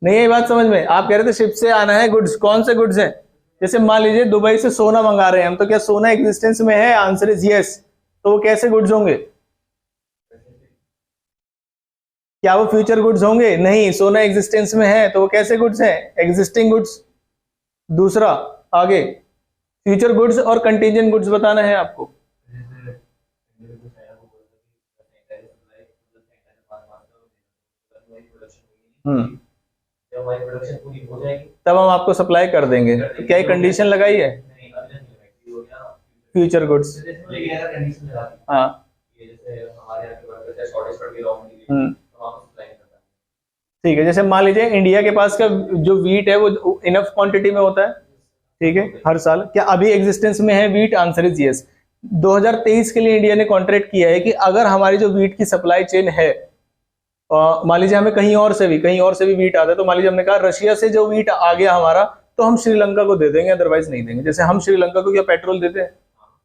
Speaker 1: नहीं ये बात समझ में? आप कह रहे थे शिप से आना है गुड्स, कौन से गुड्स है? जैसे मान लीजिए दुबई से सोना मंगा रहे हैं हम, तो क्या सोना एग्जिस्टेंस में है? Answer is yes. तो वो कैसे गुड्स होंगे? क्या वो फ्यूचर गुड्स होंगे? नहीं, सोना एग्जिस्टेंस में है तो वो कैसे गुड्स हैं? Existing goods. दूसरा आगे फ्यूचर गुड्स और कंटीजेंट गुड्स बताना है आपको। तब हम आपको सप्लाई कर देंगे। तो क्या कंडीशन लगाई है? Future goods. हाँ ठीक है। जैसे मान लीजिए इंडिया के पास का जो वीट है वो इनफ क्वांटिटी में होता है, ठीक है, हर साल। क्या अभी एग्जिस्टेंस में है वीट? Answer is yes. 2023 के लिए इंडिया ने कॉन्ट्रैक्ट किया है कि अगर हमारी जो वीट की सप्लाई चेन है, मान लीजिए हमें कहीं और से भी वीट आता है, तो मान लीजिए हमने कहा रशिया से जो वीट आ गया हमारा, तो हम श्रीलंका को दे देंगे, अदरवाइज नहीं देंगे। जैसे हम श्रीलंका को क्या पेट्रोल देते हैं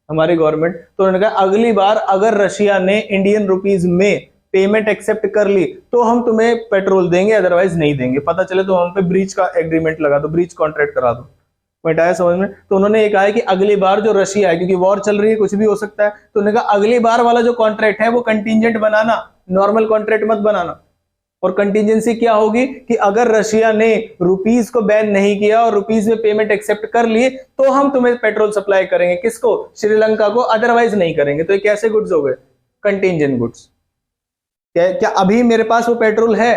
Speaker 1: हमारी गवर्नमेंट, तो उन्होंने कहा अगली बार अगर रशिया ने इंडियन रुपीज में पेमेंट एक्सेप्ट कर ली तो हम तुम्हें पेट्रोल देंगे, अदरवाइज नहीं देंगे। पता चले तो हम पे ब्रीच का एग्रीमेंट लगा दो, ब्रीच कॉन्ट्रैक्ट करा दो। पॉइंट आया समझ में? तो उन्होंने ये कहा है कि अगली बार जो रशिया है, क्योंकि वॉर चल रही है, कुछ भी हो सकता है, तो उन्होंने कहा अगली बार वाला जो कॉन्ट्रैक्ट है वो कंटीजेंट बनाना, नॉर्मल कॉन्ट्रैक्ट मत बनाना। और कंटीजेंसी क्या होगी कि अगर रशिया ने रुपीज को बैन नहीं किया और रुपीज में पेमेंट एक्सेप्ट कर लिए तो हम तुम्हें पेट्रोल सप्लाई करेंगे। किसको? श्रीलंका को, अदरवाइज नहीं करेंगे। तो ये कैसे गुड्स हो गए? Contingent goods. क्या अभी मेरे पास वो पेट्रोल है?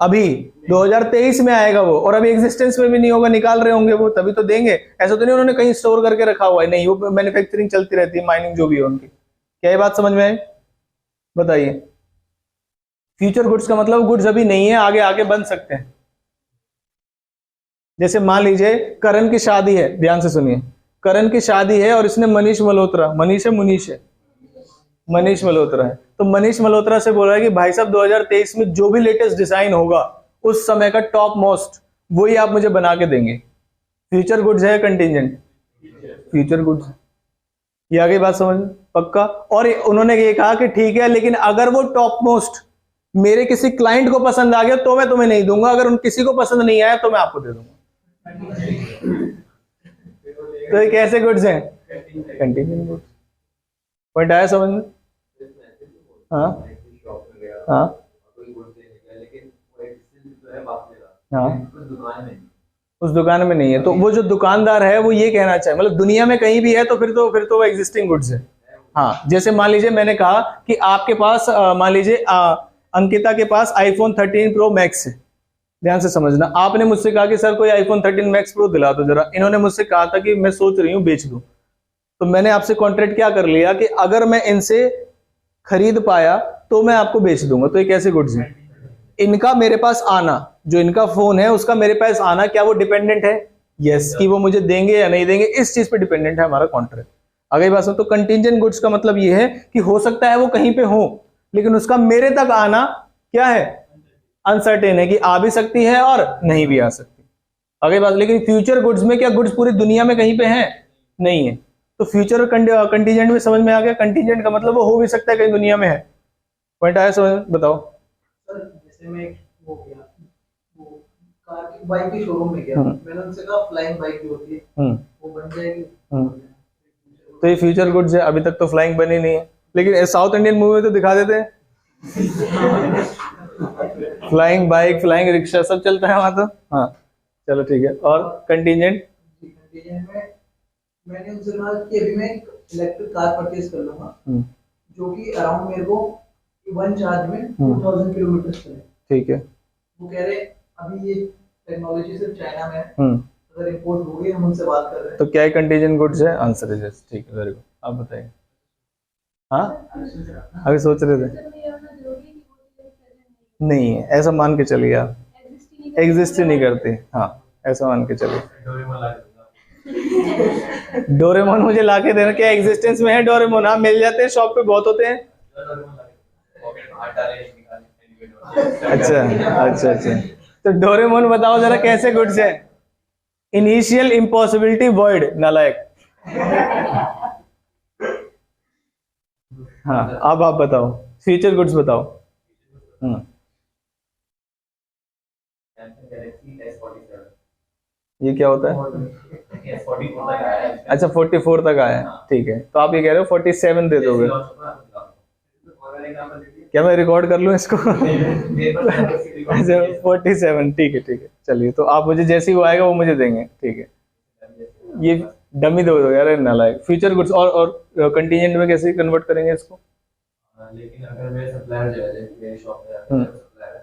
Speaker 1: अभी 2023 में आएगा वो, और अभी एग्जिस्टेंस में भी नहीं होगा, निकाल रहे होंगे वो, तभी तो देंगे। ऐसा तो नहीं उन्होंने कहीं स्टोर करके रखा हुआ है, नहीं, वो मैन्युफैक्चरिंग चलती रहती है, माइनिंग जो भी है उनकी। क्या ये बात समझ में आई? बताइए। फ्यूचर गुड्स का मतलब गुड्स अभी नहीं है, आगे आगे बन सकते हैं। जैसे मान लीजिए करण की शादी है, ध्यान से सुनिए, करण की शादी है और इसने मनीष मल्होत्रा, मनीष है मुनीष है, मनीष मल्होत्रा है, तो मनीष मल्होत्रा से बोला है कि भाई साहब 2023 में जो भी लेटेस्ट डिजाइन होगा उस समय का टॉप मोस्ट वही आप मुझे बना के देंगे। फ्यूचर गुड्स है कंटीजेंट? Future goods. ये आगे बात समझ पक्का? और उन्होंने ये कहा कि ठीक है, लेकिन अगर वो टॉप मोस्ट मेरे किसी क्लाइंट को पसंद आ गया तो मैं तुम्हें नहीं दूंगा, अगर उन किसी को पसंद नहीं आया तो मैं आपको दे दूंगा। तो ये कैसे गुड्स हैं? Contingent goods. पॉइंट आया समझ में? हाँ हाँ हाँ, उस दुकान में नहीं है, तो वो जो दुकानदार है वो ये कहना चाहे, मतलब दुनिया में कहीं भी है तो फिर तो वो एग्जिस्टिंग गुड्स है। हाँ, जैसे मान लीजिए मैंने कहा कि आपके पास मान लीजिए अंकिता के पास आईफोन 13 प्रो मैक्स है, ध्यान से समझना। आपने मुझसे कहा कि सर कोई आईफोन 13 मैक्स प्रो दिला दो जरा। इन्होंने मुझसे कहा था कि मैं सोच रही हूँ बेच दूं, तो मैंने आपसे कॉन्ट्रैक्ट क्या कर लिया कि अगर मैं इनसे खरीद पाया तो मैं आपको बेच दूंगा। तो ये कैसे गुड्स हैं? इनका मेरे पास आना, जो इनका फोन है उसका मेरे पास आना, क्या वो डिपेंडेंट है? यस, कि वो मुझे देंगे या नहीं देंगे, इस चीज पे डिपेंडेंट है हमारा कॉन्ट्रैक्ट। आगे बात सुनो, तो कंटीजेंट गुड्स का मतलब ये है कि हो सकता है वो कहीं पे हो, लेकिन उसका मेरे तक आना क्या है? अनसर्टेन है, कि आ भी सकती है और नहीं भी आ सकती। आगे बात, लेकिन फ्यूचर गुड्स में क्या गुड्स पूरी दुनिया में कहीं पे है? नहीं है। तो फ्यूचर और कंटीजेंट में समझ में आ गया। कंटीजेंट का मतलब वो हो भी सकता है कहीं दुनिया में है। पॉइंट आया समझ में? बताओ।
Speaker 2: सर जैसे मैं वो गया, वो कार की बाइक की शोरूम में गया, मैंने उनसे कहा फ्लाइंग बाइक जो होती है वो बन जाएगी।
Speaker 1: तो ये फ्यूचर गुड्स है। अभी तक तो फ्लाइंग बनी नहीं है, लेकिन साउथ इंडियन मूवी में तो दिखा देते हैं फ्लाइंग बाइक, फ्लाइंग रिक्शा सब चलता है वहां तो। हाँ चलो ठीक है। और कंटीजेंट?
Speaker 2: कंटीजेंट में मैंने उनसे कहा कि अभी मैं एक इलेक्ट्रिक कार परचेज कर लूंगा जो कि अराउंड मेरे को वन चार्ज में 2000 किलोमीटर चले।
Speaker 1: ठीक है।
Speaker 2: वो कह रहे अभी ये टेक्नोलॉजी सिर्फ चाइना में है, अगर इंपोर्ट हो गई हम उनसे बात कर रहे हैं।
Speaker 1: तो क्या है कंटीजेंट गुड्स है? Answer is yes. ठीक है, वेरी गुड। आप बताइए। हाँ अभी सोच रहे थे? नहीं है, ऐसा मान के चलिए आप। एग्जिस्ट ही नहीं करती। हाँ ऐसा मान के चलिए। डोरेमोन मुझे लाके देना? क्या एग्जिस्टेंस में है डोरेमोन? हाँ मिल जाते हैं, शॉप पे बहुत होते हैं। अच्छा अच्छा अच्छा। तो डोरेमोन बताओ जरा कैसे गुड्स है? इनिशियल इम्पॉसिबिलिटी वॉइड, नालायक। हाँ अब आप बताओ, फ्यूचर गुड्स बताओ। ये क्या होता है? अच्छा 44 तक आया है, ठीक है। तो आप ये कह रहे हो 47 दे दोगे? क्या मैं रिकॉर्ड कर लूं इसको? अच्छा 47, ठीक है ठीक है। चलिए तो आप मुझे जैसे ही वो आएगा वो मुझे देंगे, ठीक है। ये डमी दो यार, नालायक। फ्यूचर गुड्स और कंटीजेंट में कैसे कन्वर्ट करेंगे इसको?
Speaker 3: लेकिन अगर मेरे सप्लायर जो है मेरी शॉप पे आके सप्लायर है,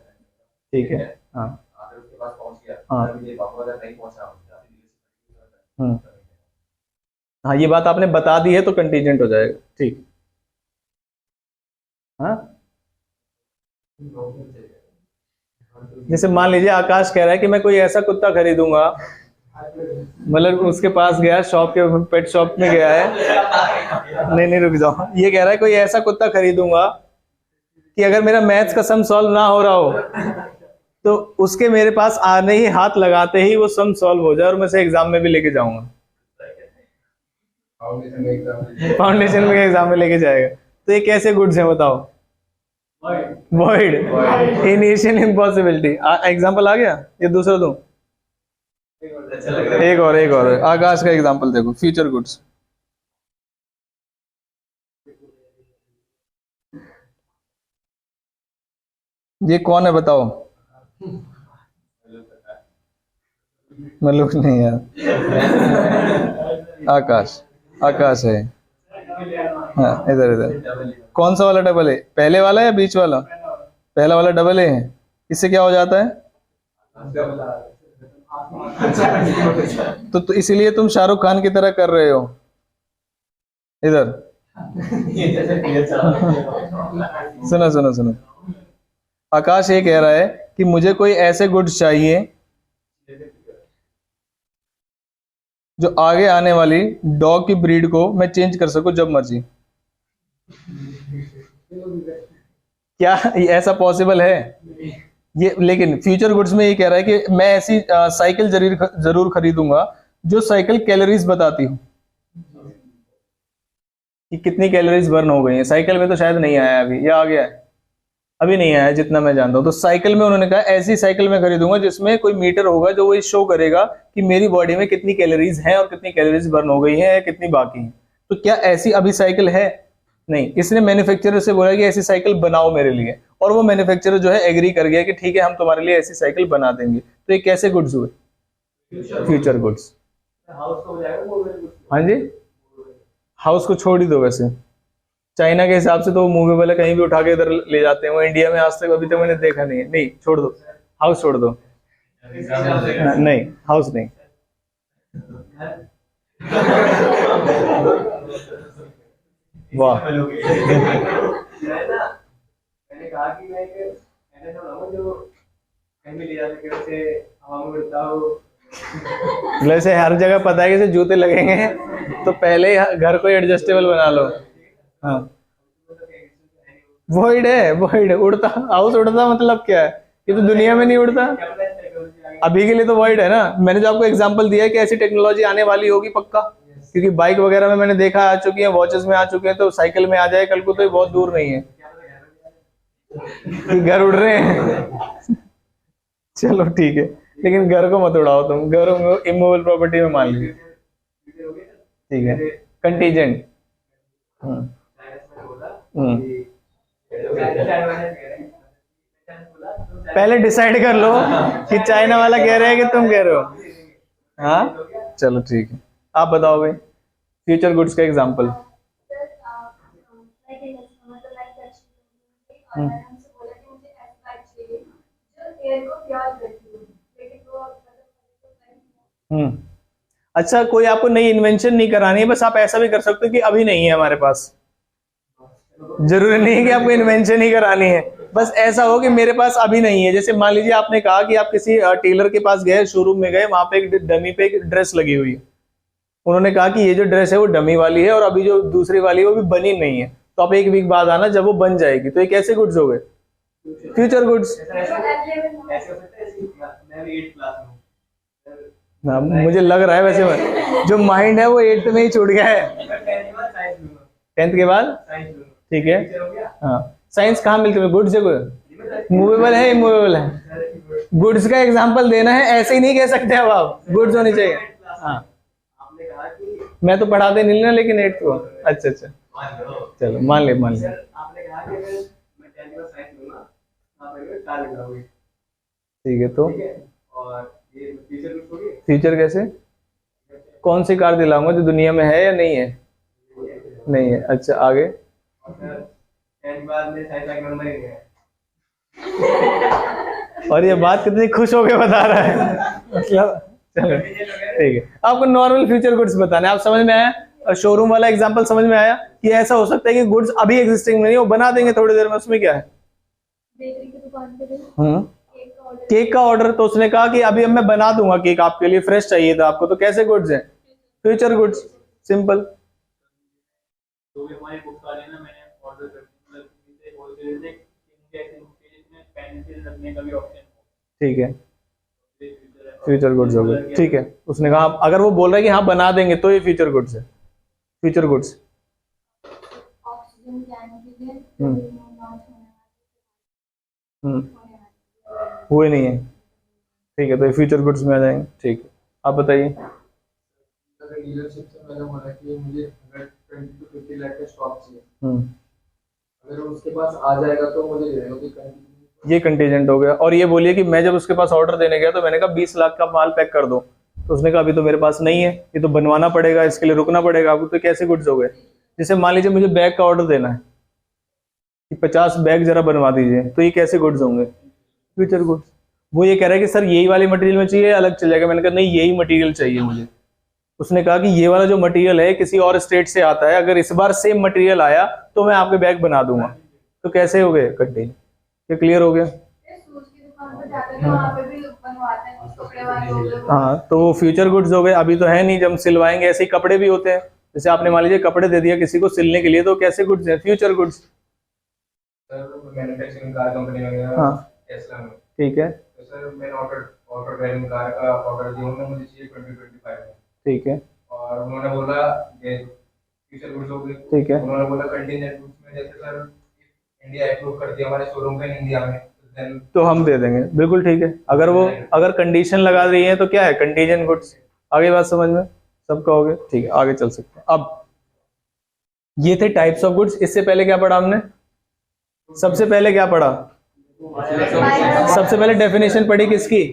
Speaker 1: ठीक है। हाँ
Speaker 3: अगर उसके पास पहुंच गया,
Speaker 1: हाँ
Speaker 3: अगर ये वापस अगर नहीं पहुंचा
Speaker 1: हाँ ये बात आपने बता दी है तो कंटीजेंट हो जाएगा, ठीक। हाँ जैसे मान लीजिए आकाश कह रहा है कि मैं कोई ऐसा कुत्ता खरीदूंगा, मतलब उसके पास गया, शॉप के पेट शॉप में गया है। नहीं रुक जाओ। ये कह रहा है कोई ऐसा कुत्ता खरीदूंगा कि अगर मेरा मैथ्स का सम सॉल्व ना हो रहा हो तो उसके मेरे पास आने ही, हाथ लगाते ही वो सम सॉल्व हो जाए और मैं से एग्जाम में भी लेके जाऊंगा। फाउंडेशन में एग्जाम में लेके जाएगा। तो ये कैसे गुड्स है बताओ? Void, initial impossibility. एग्जाम्पल आ गया? ये दूसरा दूं? एक और आकाश का एग्जाम्पल देखो, फ्यूचर गुड्स। ये कौन है बताओ? मलूक नहीं यार, आकाश है। हाँ इधर कौन सा वाला डबल है? पहले वाला या बीच वाला? पहला वाला डबल है। इससे क्या हो जाता है? तो इसीलिए तुम शाहरुख खान की तरह कर रहे हो इधर। सुनो आकाश ये कह रहा है कि मुझे कोई ऐसे गुड्स चाहिए जो आगे आने वाली डॉग की ब्रीड को मैं चेंज कर सकूं जब मर्जी। क्या ऐसा पॉसिबल है? ये लेकिन फ्यूचर गुड्स में ये कह रहा है कि मैं ऐसी साइकिल जरूर खरीदूंगा जो साइकिल कैलोरीज बताती हूँ कि कितनी कैलोरीज बर्न हो गई है। साइकिल में तो शायद नहीं आया अभी, या आ गया है? अभी नहीं आया जितना मैं जानता हूँ। तो साइकिल में उन्होंने कहा ऐसी साइकिल में खरीदूंगा जिसमें कोई मीटर होगा जो वो शो करेगा कि मेरी बॉडी में कितनी कैलोरीज हैं और कितनी कैलोरीज बर्न हो गई है, कितनी बाकी है। तो क्या ऐसी अभी साइकिल है? नहीं। इसने मैन्युफैक्चरर से बोला कि ऐसी साइकिल बनाओ मेरे लिए, और वो मैन्युफैक्चरर जो है एग्री कर गया कि ठीक है हम तुम्हारे लिए ऐसी साइकिल बना देंगे। तो ये कैसे गुड्स हुए? Future goods. हाँ जी, हाउस को छोड़ ही दो। वैसे चाइना के हिसाब से तो वो मूवेबल है, कहीं भी उठा के इधर ले जाते हैं। वो इंडिया में आज तक अभी तक मैंने देखा नहीं है। नहीं छोड़ दो, हाउस छोड़ दो। नहीं हाउस नहीं। वाह
Speaker 3: मैंने कहा कि मैं ऐसा बनाऊंगा जो कहीं भी ले जा सके, वैसे हवा में उड़ता हो।
Speaker 1: वैसे हर जगह पता है कि जूते लगेंगे तो पहले ही घर को एडजस्टेबल बना लो। हाँ वॉइड है, वॉइड उड़ता, हाउस उड़ता मतलब क्या है? ये तो दुनिया में नहीं उड़ता अभी के लिए, तो वॉइड है ना। मैंने जो आपको एग्जांपल दिया है कि ऐसी टेक्नोलॉजी आने वाली होगी पक्का, क्योंकि बाइक वगैरह में मैंने देखा आ चुकी है, वॉचेस में आ चुके हैं, तो साइकिल में आ जाए कल को तो ये बहुत दूर नहीं है कि घर उड़ रहे हैं। चलो ठीक है, लेकिन घर को मत उड़ाओ तुम, घर इमूवेबल प्रॉपर्टी में मान लीजिए, ठीक है। कंटीजेंट, पहले डिसाइड कर लो कि चाइना वाला कह रहे हैं कि तुम कह रहे हो। हाँ चलो ठीक है, आप बताओ भाई फ्यूचर गुड्स का एग्जांपल। अच्छा, कोई आपको नई इन्वेंशन नहीं करानी है, बस आप ऐसा भी कर सकते हो कि अभी नहीं है हमारे पास, जरूरी नहीं है कि आपको इन्वेंशन ही करानी है, बस ऐसा हो कि मेरे पास अभी नहीं है। जैसे मान लीजिए आपने कहा कि आप किसी टेलर के पास गए, शोरूम में गए, वहां पे एक डमी पे एक ड्रेस लगी हुई है, उन्होंने कहा कि ये जो ड्रेस है वो डमी वाली है और अभी जो दूसरी वाली है वो भी बनी नहीं है, तो आप एक वीक बाद आना जब वो बन जाएगी। तो ये कैसे गुड्स हो गए? Future goods. हाँ, मुझे लग रहा है वैसे जो माइंड है वो 8th में ही छूट गया है, 10th के बाद, ठीक है। हाँ, साइंस कहाँ मिलती है? गुड्स है, कोई मूवेबल है, इमूवेबल है? गुड्स का एग्जांपल देना है, ऐसे ही नहीं कह सकते अब आप गुड्स होनी चाहिए। हाँ, मैं तो पढ़ाते नहीं ना, लेकिन 8th को। अच्छा अच्छा, चलो मान ले। ठीक है, तो फ्यूचर कैसे? कौन सी कार दिलाऊंगा जो दुनिया में है या नहीं है? नहीं है। अच्छा, आगे? और ये बात कितनी खुश होके बता रहा है, मतलब चलो ठीक है। आपको नॉर्मल फ्यूचर गुड्स बताने, आप समझ में आया? शोरूम वाला एग्जांपल समझ में आया कि ऐसा हो सकता है कि गुड्स अभी एग्जिस्टिंग नहीं है, वो बना देंगे थोड़ी देर में, उसमें क्या है? केक का ऑर्डर, तो उसने कहा कि अभी अब मैं बना दूंगा केक आपके लिए, फ्रेश चाहिए था आपको, तो कैसे गुड्स है? Future goods, simple. ठीक है, फ्यूचर गुड्स हो गए, ठीक है। उसने कहा अगर वो बोल रहा है कि हाँ बना देंगे तो ये फ्यूचर गुड्स है। फ्यूचर गुड्स हुए नहीं है, ठीक है, तो ये फ्यूचर गुड्स में आ जाएंगे। ठीक है, आप बताइए।
Speaker 4: डीलरशिप से मैंने बोला कि मुझे 20 to 50 लाख का स्टॉक चाहिए, अगर उसके पास आ जाएगा तो मुझे दे देगा,
Speaker 1: ये कंटीजेंट हो गया। और ये बोलिए कि मैं जब उसके पास ऑर्डर देने गया तो मैंने कहा 20 लाख का माल पैक कर दो, तो उसने कहा अभी तो मेरे पास नहीं है, ये तो बनवाना पड़ेगा, इसके लिए रुकना पड़ेगा आपको, तो कैसे गुड्स हो गए? जैसे मान लीजिए मुझे बैग का ऑर्डर देना है कि 50 बैग जरा बनवा दीजिए, तो ये कैसे गुड्स होंगे? Future goods. वो ये कह रहा है कि सर यही वाली मटेरियल में चाहिए, अलग चल जाएगा। मैंने कहा नहीं, यही मटेरियल चाहिए मुझे। उसने कहा कि ये वाला जो मटेरियल है किसी और स्टेट से आता है, अगर इस बार सेम मटेरियल आया तो मैं आपके बैग बना दूंगा। तो कैसे हो गए कंटेन? ये क्लियर हो गया? हाँ, तो वो फ्यूचर गुड्स हो गए। अभी तो है नहीं, जब सिलवाएंगे। ऐसे ही कपड़े भी होते हैं, जैसे आपने मान लीजिए कपड़े दे दिया किसी को सिलने के लिए, तो कैसे गुड्स है? Future goods.
Speaker 4: Manufacturing car company वगैरह,
Speaker 1: हाँ
Speaker 4: टेस्ला में,
Speaker 1: ठीक है,
Speaker 4: तो सर मैंने ऑटो ड्राइविंग कार का ऑर्डर दिया, उन्होंने मुझे चाहिए 2025 में,
Speaker 1: ठीक है,
Speaker 4: और उन्होंने बोला ये फ्यूचर गुड्स हो गए।
Speaker 1: ठीक है,
Speaker 4: उन्होंने बोला कंटीजेंट गुड्स में, जैसे सर इंडिया अप्रूव कर दिया हमारे शोरूम का इंडिया में,
Speaker 1: तो हम दे देंगे, बिल्कुल ठीक है। अगर कंडीशन लगा रही है तो क्या है? Contingent goods. आगे बात समझ में सबका हो गया? ठीक है, आगे चल सकते हैं। अब ये थे टाइप्स ऑफ गुड्स। इससे पहले क्या पढ़ा हमने? सबसे पहले क्या पढ़ा? सबसे पहले डेफिनेशन पढ़ी किसकी?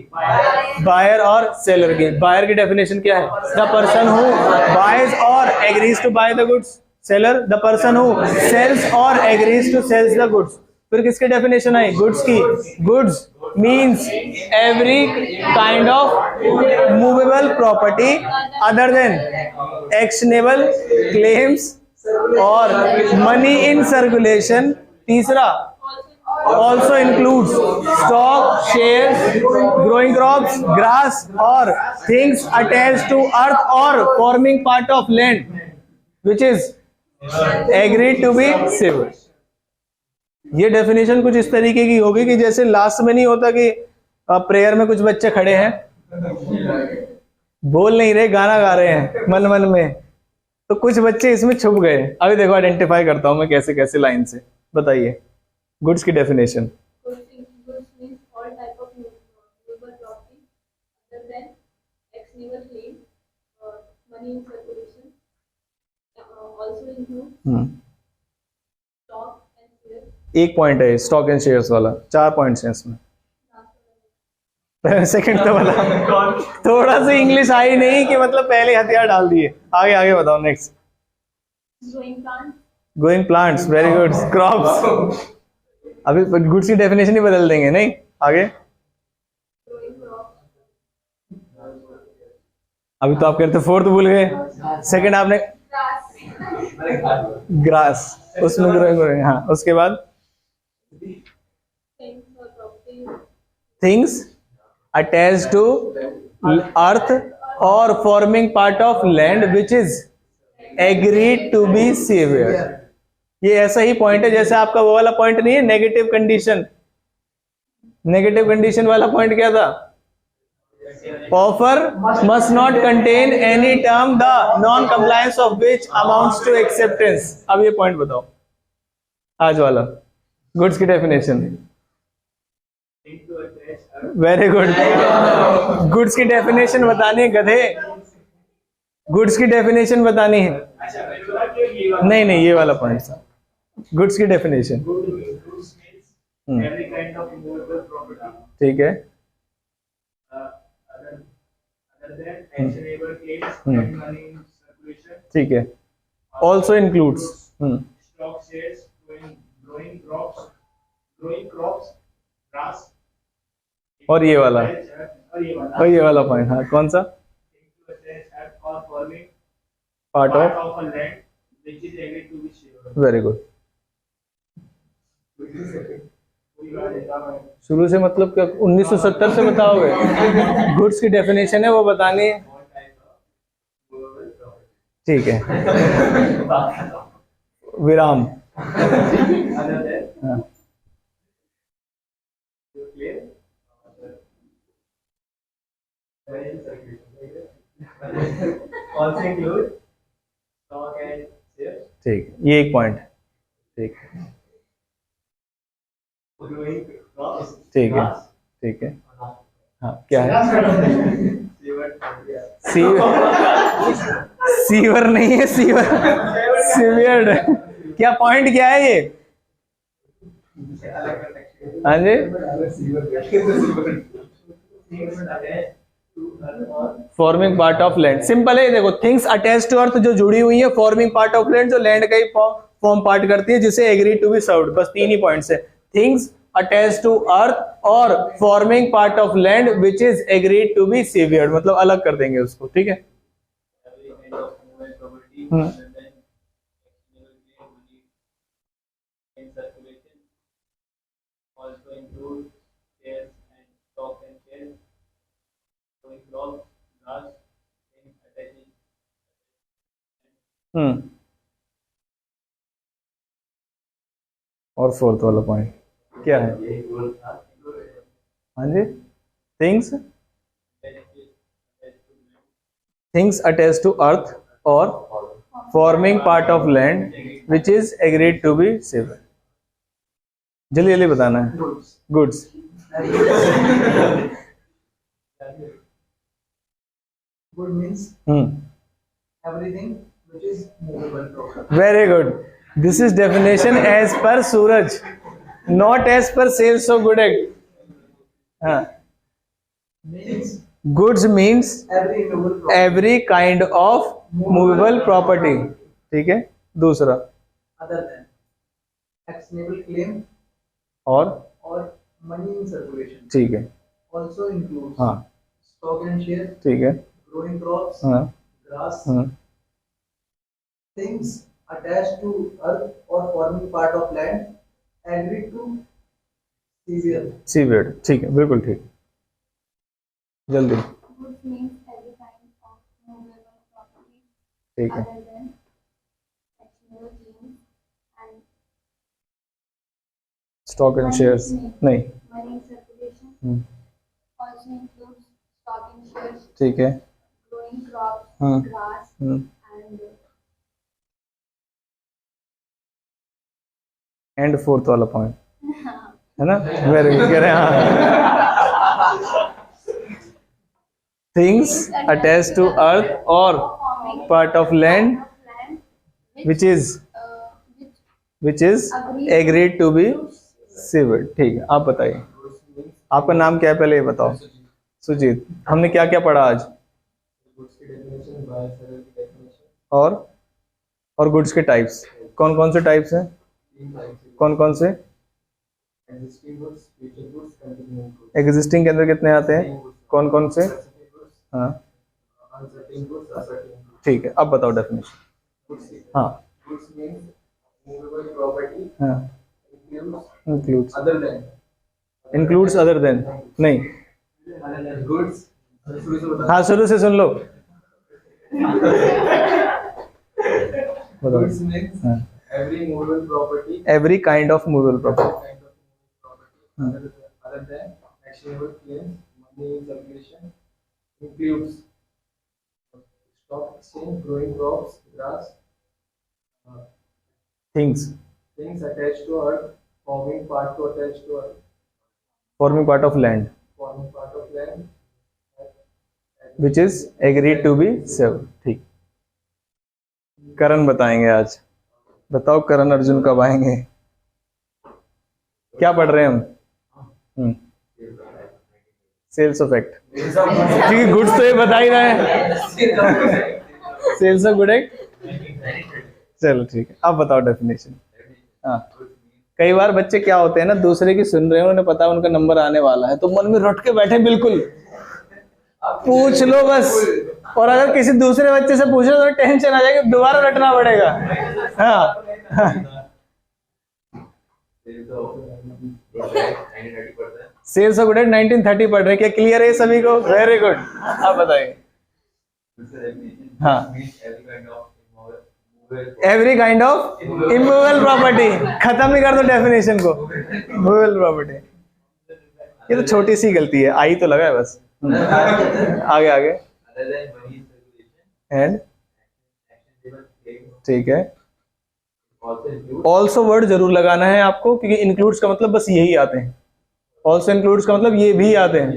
Speaker 1: बायर और सेलर की। बायर की डेफिनेशन क्या है? द पर्सन हु बायज और agrees to buy the goods. Seller the person who sells और agrees to sells the goods. फिर किसकी डेफिनेशन आई? गुड्स की। Goods means every kind of movable property other than actionable claims और मनी इन सर्कुलेशन। तीसरा also includes stock, shares, growing crops, grass or things attached to earth or forming part of land which is agreed to be severed। ये डेफिनेशन कुछ इस तरीके की होगी कि जैसे लास्ट में नहीं होता कि प्रेयर में कुछ बच्चे खड़े हैं, बोल नहीं रहे, गाना गा रहे हैं मन मन में, तो कुछ बच्चे इसमें छुप गए। अभी देखो आइडेंटिफाई करता हूं मैं कैसे कैसे लाइन से, बताइए गुड्स की definition.
Speaker 5: Goods means all type of movable property other than ex-nihilo claim, money in circulation. Also include stock and shares.
Speaker 1: एक पॉइंट है स्टॉक एंड शेयर्स वाला, 4 पॉइंट्स हैं इसमें। सेकंड तो वाला थोड़ा सा इंग्लिश आई नहीं कि मतलब पहले हथियार डाल दिए। आगे आगे बताओ next.
Speaker 5: Growing plants.
Speaker 1: Growing plants, very good. Crops, अभी गुड्स की डेफिनेशन ही बदल देंगे, नहीं आगे।
Speaker 5: Growing crops.
Speaker 1: अभी तो आप कहते फोर्थ भूल गए, सेकंड आपने
Speaker 5: Grass.
Speaker 1: ग्रास, उसमें ग्रोइंग, हाँ उसके बाद
Speaker 5: Things or property.
Speaker 1: Things attach to earth और forming part of land which is agreed to be severe. ये ऐसा ही पॉइंट है जैसे आपका वो वाला पॉइंट नहीं है नेगेटिव कंडीशन। नेगेटिव कंडीशन वाला पॉइंट क्या था? Offer must not contain any term the non compliance of which amounts to acceptance. अब ये पॉइंट बताओ आज वाला गुड्स की डेफिनेशन। Very good. गुड्स की डेफिनेशन बतानी है गधे, गुड्स की डेफिनेशन बतानी है। नहीं नहीं ये वाला पॉइंट था, गुड्स की definition.
Speaker 3: Every kind of movable property
Speaker 1: ठीक है,
Speaker 3: other than actionable claims and money in circulation.
Speaker 1: ठीक है। Also includes
Speaker 3: Stock shares, growing crops, grass.
Speaker 1: और ये वाला
Speaker 3: और ये वाला
Speaker 1: और ये वाला पॉइंट, हाँ कौन सा?
Speaker 3: or forming
Speaker 1: part
Speaker 3: part
Speaker 1: of,
Speaker 3: of a land which is agreed to be shared.
Speaker 1: Very good. शुरू से मतलब क्या 1970 से बताओगे? गुड्स की डेफिनेशन है वो बतानी है, ठीक है। विराम।
Speaker 3: Other than
Speaker 1: हाँ,
Speaker 3: you claim also include stock and shares,
Speaker 1: ठीक, ये एक पॉइंट, ठीक
Speaker 3: growing crops,
Speaker 1: ठीक है,
Speaker 3: grass,
Speaker 1: ठीक है। हाँ क्या है?
Speaker 3: sewer,
Speaker 1: सीवर नहीं है, सीवर सीवियर्ड। क्या पॉइंट क्या है ये? हाँ जी, forming part of land. Simple है, देखो थिंग्स अटैच टू अर्थ जो जुड़ी हुई है, फॉर्मिंग पार्ट ऑफ लैंड जो लैंड का ही फॉर्म पार्ट करती है, जिसे एग्री टू बी सर्व्ड। बस 3 ही पॉइंट्स है, थिंग्स अटैच टू अर्थ और forming part of land which is agreed to be severed, मतलब अलग कर देंगे उसको, ठीक है।
Speaker 3: every kind of movable property other than actionable claim, money in circulation, also include shares and stock and shares, growing crops, grass, things attaching.
Speaker 1: और फोर्थ वाला पॉइंट क्या है? हाँ जी, थिंग्स अटैच टू अर्थ और forming part of land which is agreed to be severed. जल्दी जल्दी बताना है। Goods,
Speaker 2: Good means everything which is movable property.
Speaker 1: Very good. This is definition as per Suraj, not as per sales of good act. हाँ,
Speaker 2: Means
Speaker 1: goods means
Speaker 2: every movable property
Speaker 1: every kind of movable property, ठीक है। दूसरा
Speaker 2: other than actionable claim
Speaker 1: और,
Speaker 2: or money in circulation.
Speaker 1: ठीक है,
Speaker 2: Also includes
Speaker 1: हाँ
Speaker 2: stock and share,
Speaker 1: ठीक है,
Speaker 2: growing crops,
Speaker 1: हाँ
Speaker 2: grass,
Speaker 1: हाँ
Speaker 2: things attached to earth or forming part of land, agreed to severe.
Speaker 1: सीवियर्ड, ठीक है, बिल्कुल ठीक। जल्दी,
Speaker 5: Goods means every kind of movable property
Speaker 1: ठीक है।
Speaker 5: other than actionable claims and
Speaker 1: stock and shares नहीं,
Speaker 5: money in circulation.
Speaker 1: Hmm,
Speaker 5: Also includes stock and shares,
Speaker 1: ठीक है,
Speaker 5: growing crops,
Speaker 1: हाँ
Speaker 5: grass,
Speaker 1: hmm,
Speaker 5: and
Speaker 1: and fourth वाला पॉइंट है ना, वेरी गुड, कह रहे हैं हाँ। थिंग्स अटैच टू अर्थ और part of land which is agreed to be severed. ठीक है, आप बताइए आपका नाम क्या है, पहले ये बताओ। सुजीत, हमने क्या क्या पढ़ा आज?
Speaker 4: गुड्स की डेफिनेशन, बाय सेलर की डेफिनेशन,
Speaker 1: और गुड्स के टाइप्स, कौन कौन से टाइप्स हैं?
Speaker 4: 3 टाइप्स,
Speaker 1: कौन कौन से?
Speaker 4: Existing goods, future goods, continuing goods.
Speaker 1: Existing के अंदर कितने आते हैं? कौन कौन से? हाँ
Speaker 4: अनसर्टेन गुड्स, असर्टेन गुड्स।
Speaker 1: ठीक है, अब बताओ डेफिनेशन। हाँ
Speaker 4: गुड्स मींस मूवेबल प्रॉपर्टी,
Speaker 1: हाँ,
Speaker 4: includes other than,
Speaker 1: includes other than, नहीं,
Speaker 4: गुड्स शुरू से बता।
Speaker 1: हाँ शुरू से सुन लो। बताओ।
Speaker 4: गुड्स मींस
Speaker 1: हाँ,
Speaker 4: every movable property,
Speaker 1: every kind of movable property.
Speaker 4: kind of property other than actionable claims, money in circulation, includes stock exchange, growing crops, grass,
Speaker 1: things
Speaker 4: things attached to earth, forming part to attached to earth,
Speaker 1: forming part of land
Speaker 4: forming part of land,
Speaker 1: which is agreed to be severed. ठीक, करण बताएंगे आज। बताओ करण अर्जुन कब आएंगे? क्या पढ़ रहे हैं हम? सेल्स ऑफ एक्ट, क्योंकि गुड्स तो ये बता ही रहे हैं। सेल्स ऑफ गुड एक्ट, चलो ठीक है, अब बताओ डेफिनेशन। हाँ, कई बार बच्चे क्या होते हैं ना, दूसरे की सुन रहे हैं, उन्हें पता है उनका नंबर आने वाला है, तो मन में रट के बैठे, बिल्कुल पूछ लो बस। और अगर किसी दूसरे बच्चे से पूछ लो तो टेंशन आ जाएगी, दोबारा रटना पड़ेगा। हाँ, सेल्स ऑफ गुड एक्ट 1930 पढ़ रहे, क्या क्लियर है सभी को? वेरी गुड, आप बताइए। हाँ, every kind of immovable property, खत्म ही कर दो डेफिनेशन को, मूवेबल प्रॉपर्टी। ये तो छोटी सी गलती है, आई तो लगा है बस। आगे आगे, एंड ठीक है, ऑल्सो वर्ड जरूर लगाना है आपको, क्योंकि इंक्लूड्स का मतलब बस यही आते हैं, ऑल्सो इंक्लूड्स का मतलब ये भी आते हैं।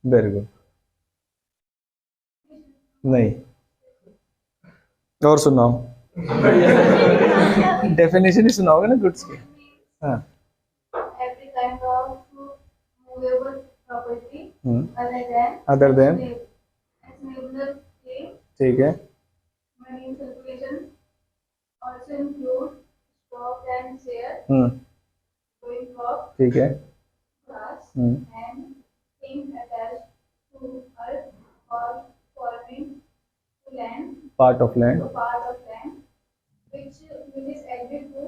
Speaker 1: वेरी गुड, नहीं और सुनाओ। डेफिनेशन ही सुनाओगे ना गुड्स की। हाँ,
Speaker 5: Every kind of movable property
Speaker 1: other
Speaker 5: other
Speaker 1: than
Speaker 5: actionable claim,
Speaker 1: ठीक है,
Speaker 5: money in circulation, also include stock and share, growing crop,
Speaker 1: ठीक है,
Speaker 5: grass,
Speaker 1: hmm,
Speaker 5: and things attached to earth or forming to land,
Speaker 1: part of land
Speaker 5: to part of land, which is agreed to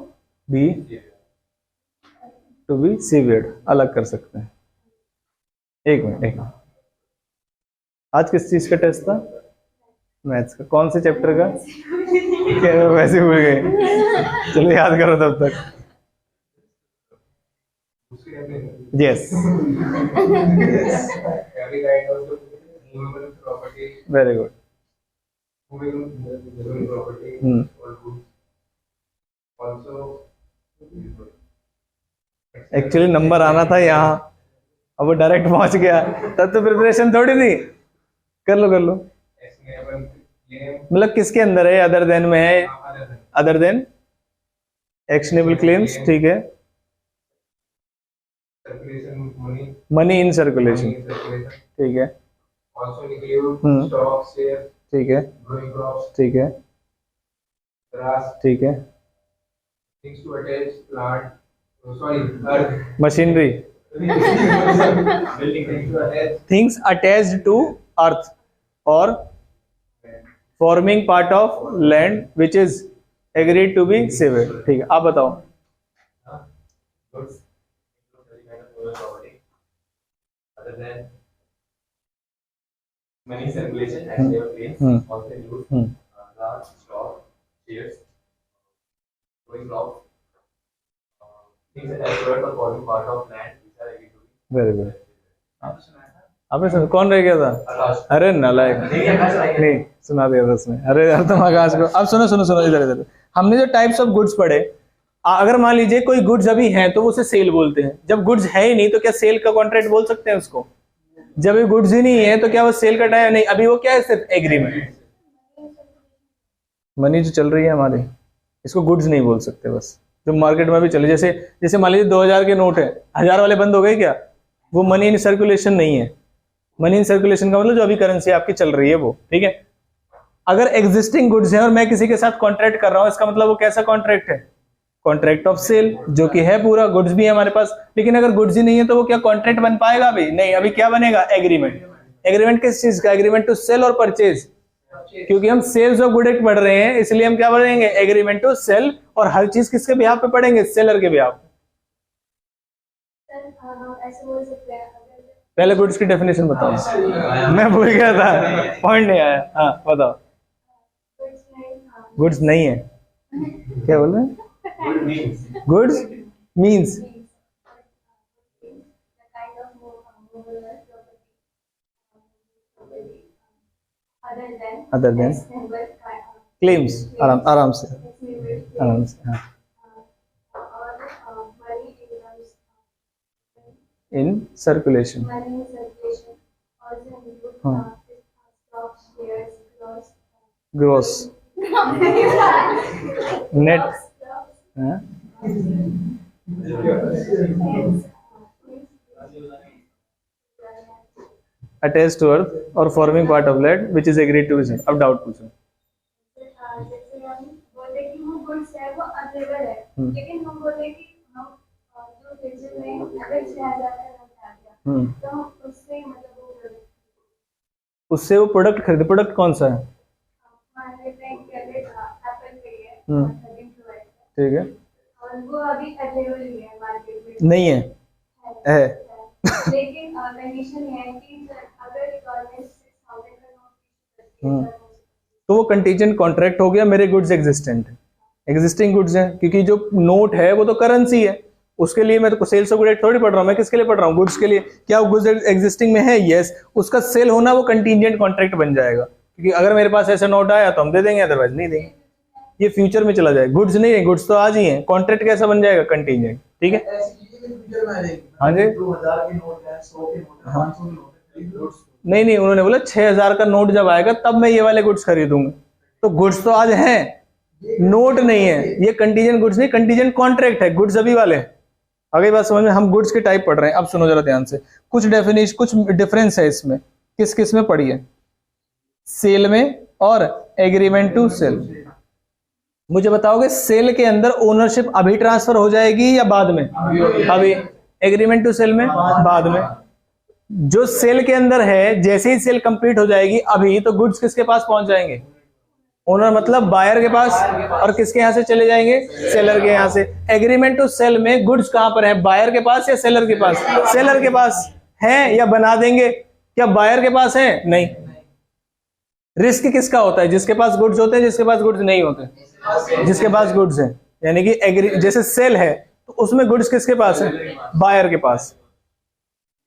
Speaker 1: be severed, अलग कर सकते हैं। एक मिनट, आज किस चीज का टेस्ट था? मैथ्स का। कौन से चैप्टर का? क्या वैसे भूल गए? चलो याद करो तब तक। Yes,
Speaker 4: every kind of movable property,
Speaker 1: very good.
Speaker 4: movable property, or goods. Also,
Speaker 1: actually number आना था यहाँ, अब वो डायरेक्ट पहुंच गया, तब तो प्रिपरेशन थोड़ी थी। कर लो कर लो,
Speaker 4: actionable claim,
Speaker 1: मतलब किसके अंदर है? अदर देन में है,
Speaker 4: other than
Speaker 1: other than actionable claims, ठीक है,
Speaker 4: circulation, money,
Speaker 1: money in circulation,
Speaker 4: money in circulation.
Speaker 1: ठीक है,
Speaker 4: Also include stocks, shares,
Speaker 1: ठीक है,
Speaker 4: growing crops,
Speaker 1: ठीक है,
Speaker 4: grass,
Speaker 1: ठीक है,
Speaker 4: things to attach plant, earth,
Speaker 1: machinery,
Speaker 4: building things to attach
Speaker 1: things attached to earth और forming part of land which is agreed to be severed. ठीक है, आप बताओ।
Speaker 3: goods include any kind of movable property other than money circulation, actionable claims, also include grass, stock, shares, growing crops, things that are covered or forming part of land which are agreed to be.
Speaker 1: Very good, आपने सुना? कौन रह गया था? अरे नालायक, नहीं सुना दिया था उसने। अरे यार तुम आकाश को। अब सुनो सुनो सुनो, इधर इधर। हमने जो टाइप्स ऑफ गुड्स पढ़े, अगर मान लीजिए कोई गुड्स अभी है तो उसे सेल बोलते हैं। जब गुड्स है ही नहीं तो क्या सेल का कॉन्ट्रैक्ट बोल सकते हैं उसको? जब ये गुड्स ही नहीं है तो क्या वो सेल का टाइप नहीं? अभी वो क्या है? सिर्फ एग्रीमेंट। मनी जो चल रही है हमारी, इसको गुड्स नहीं बोल सकते। बस जो मार्केट में भी चले, जैसे जैसे मान लीजिए 2000 के नोट है, 1000 वाले बंद हो गए क्या? वो मनी इन सर्कुलेशन नहीं है। मनी इन सर्कुलेशन का मतलब जो अभी करेंसी आपकी चल रही है वो, ठीक है। अगर एग्जिस्टिंग गुड्स है और मैं किसी के साथ कॉन्ट्रैक्ट कर रहा हूं, इसका मतलब वो कैसा कॉन्ट्रैक्ट है? कॉन्ट्रैक्ट ऑफ सेल, जो कि है पूरा, गुड्स भी है हमारे पास। लेकिन अगर गुड्स ही नहीं है तो वो क्या कॉन्ट्रैक्ट बन पाएगा? अभी नहीं। अभी क्या बनेगा? एग्रीमेंट। एग्रीमेंट किस चीज का? एग्रीमेंट टू सेल और परचेज। क्योंकि हम सेल्स ऑफ गुड एक्ट पढ़ रहे हैं, इसलिए हम क्या पढ़ेंगे? Agreement to sell. और हर चीज किसके बिहाफ पे पढ़ेंगे? सेलर के बिहाफ पे।
Speaker 5: ऐसे बोल सकते हैं
Speaker 1: पहले गुड्स की डेफिनेशन बताओ, मैं भूल गया था, पॉइंट नहीं आया। हाँ बताओ। गुड्स नहीं है, क्या बोल रहे हैं? Goods means other than claims. आराम से हाँ। In circulation. Gross net attach to earth और forming part of land which is agreed to. अब डाउट पूछो।
Speaker 5: जैसे हम बोले कि वो गुड्स है वो अवेलेबल है, लेकिन हम बोले कि हम जो फ्रिज में अगर 6000 का नोट आ गया तो हम उससे मतलब
Speaker 1: उससे वो प्रोडक्ट खरीदे। प्रोडक्ट कौन सा है?
Speaker 5: मान लेते हैं कि अगर एप्पल पे है 13 प्रोवाइड
Speaker 1: ठीक है,
Speaker 5: और वो अभी अवेलेबल ही है मार्केट में।
Speaker 1: नहीं है, है।
Speaker 5: लेकिन कंडीशन ये है कि अगर गवर्नमेंट 6000 का नोट
Speaker 1: तो वो कंटीजेंट कॉन्ट्रैक्ट हो गया। मेरे गुड्स एग्जिस्टेंट है, एग्जिस्टिंग गुड्स हैं, क्योंकि जो नोट है वो तो करेंसी है। उसके लिए मैं तो सेल्स ऑफ गुड एक्ट थोड़ी पढ़ रहा हूँ। मैं किसके लिए पढ़ रहा हूँ? गुड्स के लिए। क्या वो गुड्स एग्जिस्टिंग में है? यस। उसका सेल होना वो कंटीजेंट कॉन्ट्रैक्ट बन जाएगा, क्योंकि अगर मेरे पास ऐसा नोट आया तो हम दे देंगे, अदरवाइज नहीं देंगे। ये फ्यूचर में चला जाएगा। गुड्स नहीं है, गुड्स तो आज ही है। कॉन्ट्रैक्ट कैसा बन जाएगा? कंटीजेंट। ठीक है, हाँ जी।
Speaker 2: 2000 के नोट है, 100 के नोट है, 500 के नोट है।
Speaker 1: नहीं नहीं, उन्होंने बोला 6000 का नोट जब आएगा तब मैं ये वाले गुड्स खरीदूंगा। तो गुड्स तो आज हैं, नोट नहीं है। ये कंटीजेंट गुड्स नहीं, कंटीजेंट कॉन्ट्रैक्ट है। गुड्स अभी वाले। अगली बात समझ में। हम गुड्स के टाइप पढ़ रहे हैं। अब सुनो जरा ध्यान से, कुछ डेफिनेशन, कुछ डिफरेंस है इसमें। किस किस में पढ़िए? सेल में और एग्रीमेंट टू सेल। मुझे बताओगे सेल के अंदर ओनरशिप अभी ट्रांसफर हो जाएगी या बाद में? अभी। एग्रीमेंट टू सेल में बाद में। जो सेल के अंदर है, जैसे ही सेल कंप्लीट हो जाएगी अभी, तो गुड्स किसके पास पहुंच जाएंगे? ओनर मतलब बायर के पास। और किसके यहां से चले जाएंगे? सेलर के यहां से। एग्रीमेंट टू सेल में गुड्स कहां पर है? बायर के पास या सेलर के पास? सेलर के पास है या बना देंगे? क्या बायर के पास है? नहीं। रिस्क किसका होता है? जिसके पास गुड्स होते हैं, जिसके पास गुड्स नहीं होते? जिसके पास गुड्स है। यानी कि जैसे सेल है तो उसमें गुड्स किसके पास है? बायर के पास।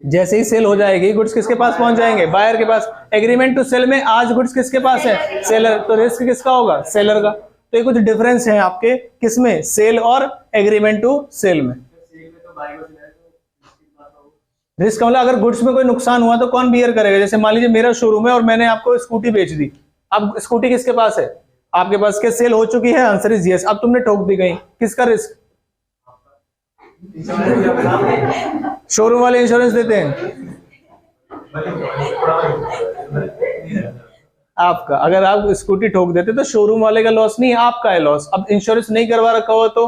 Speaker 1: जैसे ही सेल हो जाएगी गुड्स किसके पास पहुंच जाएंगे? बायर के पास। एग्रीमेंट टू सेल में आज गुड्स किसके पास है? सेलर। तो रिस्क किसका होगा? सेलर का। तो ये कुछ डिफरेंस है आपके किसमें? सेल और एग्रीमेंट टू सेल में। रिस्क मतलब अगर गुड्स में कोई नुकसान हुआ तो कौन बियर करेगा? जैसे मान लीजिए मेरा शोरूम है और मैंने आपको स्कूटी बेच दी। अब स्कूटी किसके पास है? आपके पास। क्या सेल हो चुकी है? Answer is yes. अब तुमने ठोक दी गई, किसका रिस्क? शोरूम वाले इंश्योरेंस देते हैं आपका। अगर आप स्कूटी ठोक देते तो शोरूम वाले का लॉस नहीं, आपका है लॉस। अब इंश्योरेंस नहीं करवा रखा हो तो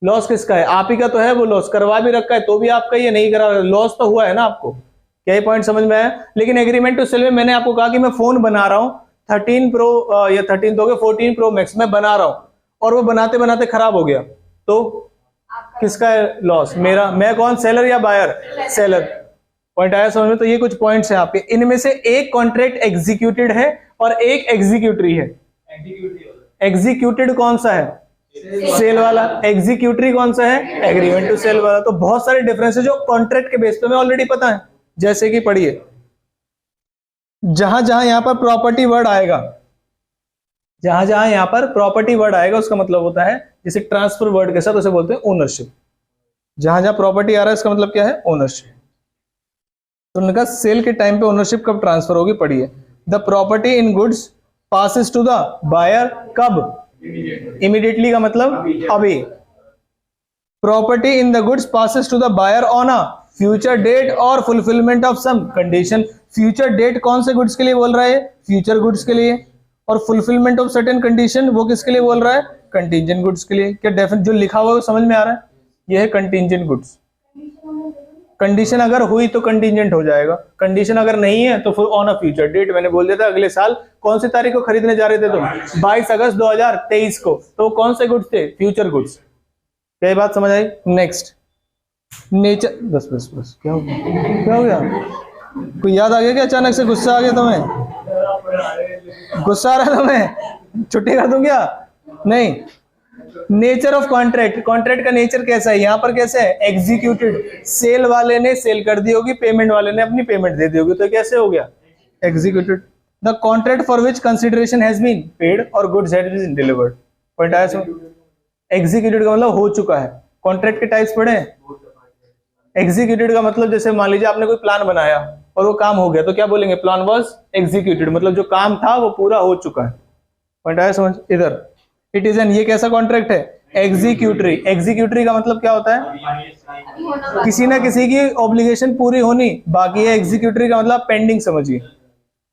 Speaker 1: लॉस किसका है? आप ही का तो है वो लॉस। करवा भी रखा है तो भी आपका ही है, नहीं करा लॉस तो हुआ है ना आपको। क्या ये पॉइंट समझ में आया? लेकिन एग्रीमेंट टू सेल में मैंने आपको कहा कि मैं फोन बना रहा हूं 13 प्रो या 13 तो 14 प्रो मैक्स मैं बना रहा हूं और वो बनाते बनाते खराब हो गया, तो किसका है लॉस? मेरा। मैं कौन? सेलर या बायर? सेलर। पॉइंट आया समझ में? तो ये कुछ पॉइंट्स हैं आपके। इनमें से एक कॉन्ट्रैक्ट एग्जीक्यूटेड है और एक एग्जीक्यूटरी है। एग्जीक्यूटेड कौन सा है? सेल वाला। एग्जीक्यूटरी कौन सा है? एग्रीमेंट टू सेल वाला। तो बहुत सारे डिफरेंस है जो कॉन्ट्रैक्ट के बेस पे हमें ऑलरेडी पता है। जैसे कि पढ़िए, जहां जहां यहां पर प्रॉपर्टी वर्ड आएगा, जहां जहां यहां पर प्रॉपर्टी वर्ड आएगा उसका मतलब होता है, जैसे ट्रांसफर वर्ड के साथ उसे बोलते हैं ओनरशिप। जहां जहां प्रॉपर्टी आ रहा है इसका मतलब क्या है, ओनरशिप। तो उन्होंने कहा सेल के टाइम पे ओनरशिप कब ट्रांसफर होगी, पढ़िए, the property in goods passes to the buyer, कब, इमीडिएटली का मतलब अभी। Property in the goods passes to the buyer on a future date और fulfilment of some condition. Future date कौन से गुड्स के लिए बोल रहा है, फ्यूचर गुड्स के लिए, और फुलफिलमेंट ऑफ सर्टेन कंडीशन वो किसके लिए बोल रहा है, कंटीजेंट गुड्स के लिए। क्या डेफिनेट जो लिखा हुआ है वो समझ में आ रहा है, ये है कंटीजेंट गुड्स। कंडीशन अगर हुई तो कंटीजेंट हो जाएगा, कंडीशन अगर नहीं है तो फिर ऑन अ फ्यूचर डेट। मैंने बोल दिया था अगले साल कौन सी तारीख को खरीदने जा रहे थे तुम, 22 अगस्त 2023 को, तो कौन से गुड्स थे, फ्यूचर गुड्स। क्या ये बात समझ आई। नेक्स्ट, नेचर, बस बस बस, क्या हो गया, क्या हो गया, कोई याद आ गया क्या, अचानक से गुस्सा आ गया तुम्हें, गुस्सा आ रहा है तुम्हें, छुट्टी कर दूं क्या, नहीं। नेचर ऑफ कॉन्ट्रैक्ट, कॉन्ट्रैक्ट का नेचर कैसा है, यहां पर कैसे है, एग्जीक्यूटेड। सेल वाले ने सेल कर दी होगी, पेमेंट वाले ने अपनी पेमेंट दे दी होगी, तो कैसे हो गया, executed. The contract for which consideration has been paid और goods has been delivered. Point आया समझ। एग्जीक्यूटेड का मतलब हो चुका है। कॉन्ट्रैक्ट के टाइप्स पढ़े। एग्जीक्यूटेड का मतलब जैसे मान लीजिए आपने कोई प्लान बनाया और वो काम हो गया, तो क्या बोलेंगे, प्लान वाज एग्जीक्यूटेड, मतलब जो काम था वो पूरा हो चुका है। पॉइंट आया समझ। इधर इट इज एन, ये कैसा कॉन्ट्रैक्ट है, एग्जीक्यूटरी। एग्जीक्यूटरी का मतलब क्या होता है, किसी ना किसी की ऑब्लिगेशन पूरी होनी बाकी है। एग्जीक्यूटरी का मतलब पेंडिंग समझिए।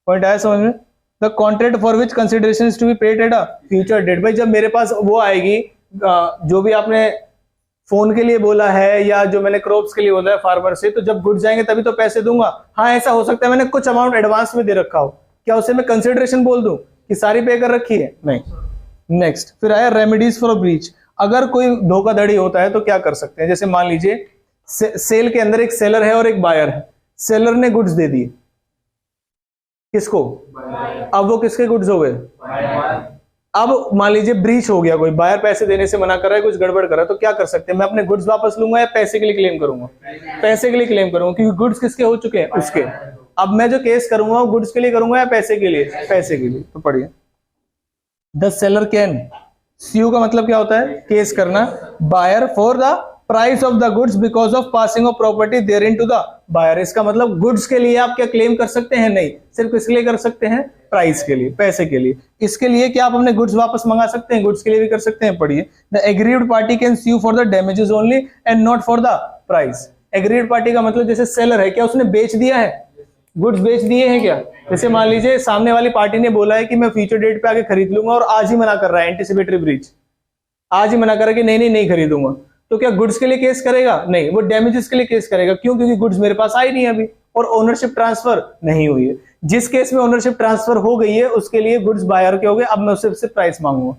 Speaker 1: पॉइंट आया समझ में। The contract for which consideration is to be paid at a future date. भाई जब मेरे पास वो आएगी, जो भी आपने फोन के लिए बोला है या जो मैंने क्रॉप्स के लिए बोला है फार्मर से, तो जब गुड्स जाएंगे तभी तो पैसे दूंगा। हाँ ऐसा हो सकता है मैंने कुछ अमाउंट एडवांस में दे रखा हो, क्या उसे मैं कंसिडरेशन बोल दूं कि सारी पे कर रखी है, नहीं। नेक्स्ट, फिर आया रेमेडीज फॉर ब्रीच। अगर कोई धोखाधड़ी होता है तो क्या कर सकते हैं, जैसे मान लीजिए सेल के अंदर एक सेलर है और एक बायर है। सेलर ने गुड्स दे दिए किसको, अब वो किसके गुड्स हो गए, अब मान लीजिए ब्रीच हो गया, कोई बायर पैसे देने से मना कर रहा है, कुछ गड़बड़ कर रहा है, तो क्या कर सकते हैं, मैं अपने गुड्स वापस लूंगा या पैसे के लिए क्लेम करूंगा, पैसे के लिए क्लेम करूंगा, क्योंकि गुड्स किसके हो चुके हैं, उसके। अब मैं जो केस करूंगा वो गुड्स के लिए करूंगा या पैसे के लिए, पैसे के लिए। तो पढ़िए, द सेलर कैन sue का मतलब क्या होता है, केस करना, buyer for the price of the goods because of passing of property there into the buyer. इसका मतलब गुड्स के लिए आप क्या क्लेम कर सकते हैं, नहीं, सिर्फ किसके लिए कर सकते हैं, प्राइस के लिए, पैसे के लिए। इसके लिए क्या आप अपने गुड्स वापस मंगा सकते हैं, गुड्स के लिए भी कर सकते हैं। पढ़िए, the agreed party can sue for the damages only and not for the price. Agreed party का मतलब जैसे सेलर है, क्या उसने बेच दिया है, गुड्स बेच दिए हैं क्या। जैसे मान लीजिए सामने वाली पार्टी ने बोला है कि मैं फ्यूचर डेट पे आके खरीद लूंगा और आज ही मना कर रहा है, एंटीसिपेटरी ब्रीच, आज ही मना कर रहा है कि नहीं खरीदूंगा, तो क्या गुड्स के लिए केस करेगा, नहीं, वो डैमेजेस के लिए केस करेगा। क्यों, क्योंकि गुड्स मेरे पास आई नहीं अभी और ओनरशिप ट्रांसफर नहीं हुई है। जिस केस में ओनरशिप ट्रांसफर हो गई है उसके लिए गुड्स बायर के हो गए, अब मैं उससे प्राइस मांगूंगा।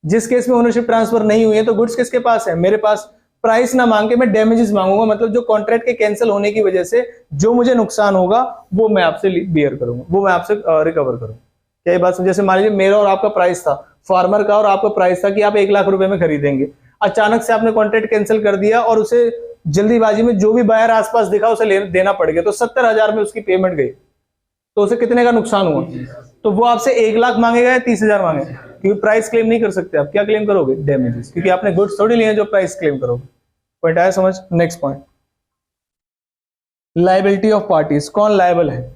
Speaker 1: जिस केस में ओनरशिप ट्रांसफर नहीं हुई है तो गुड्स किसके पास है, मेरे पास। प्राइस ना मांग के मैं डैमेजेस मांगूंगा, मतलब जो कॉन्ट्रैक्ट के कैंसिल होने की वजह से जो मुझे नुकसान होगा वो मैं आपसे बियर करूंगा, वो मैं आपसे रिकवर करूंगा। क्या ये बात समझ। जैसे मान लीजिए मेरा और आपका प्राइस था, फार्मर का और आपका प्राइस था कि आप 1 लाख रुपए में खरीदेंगे, अचानक से आपने कॉन्ट्रैक्ट कैंसिल कर दिया और उसे जल्दीबाजी में जो भी बायर आसपास दिखा उसे देना पड़ गया, तो 70,000 में उसकी पेमेंट गई, तो उसे कितने का नुकसान हुआ, तो वो आपसे 1 लाख मांगेगा या 30,000 मांगेगा, क्योंकि प्राइस क्लेम नहीं कर सकते आप। क्या क्लेम करोगे, डैमेजेस, क्योंकि आपने गुड्स थोड़ी लिए जो प्राइस क्लेम करोगे। पॉइंट आया समझ। Next point, liability of parties. कौन लायबल है,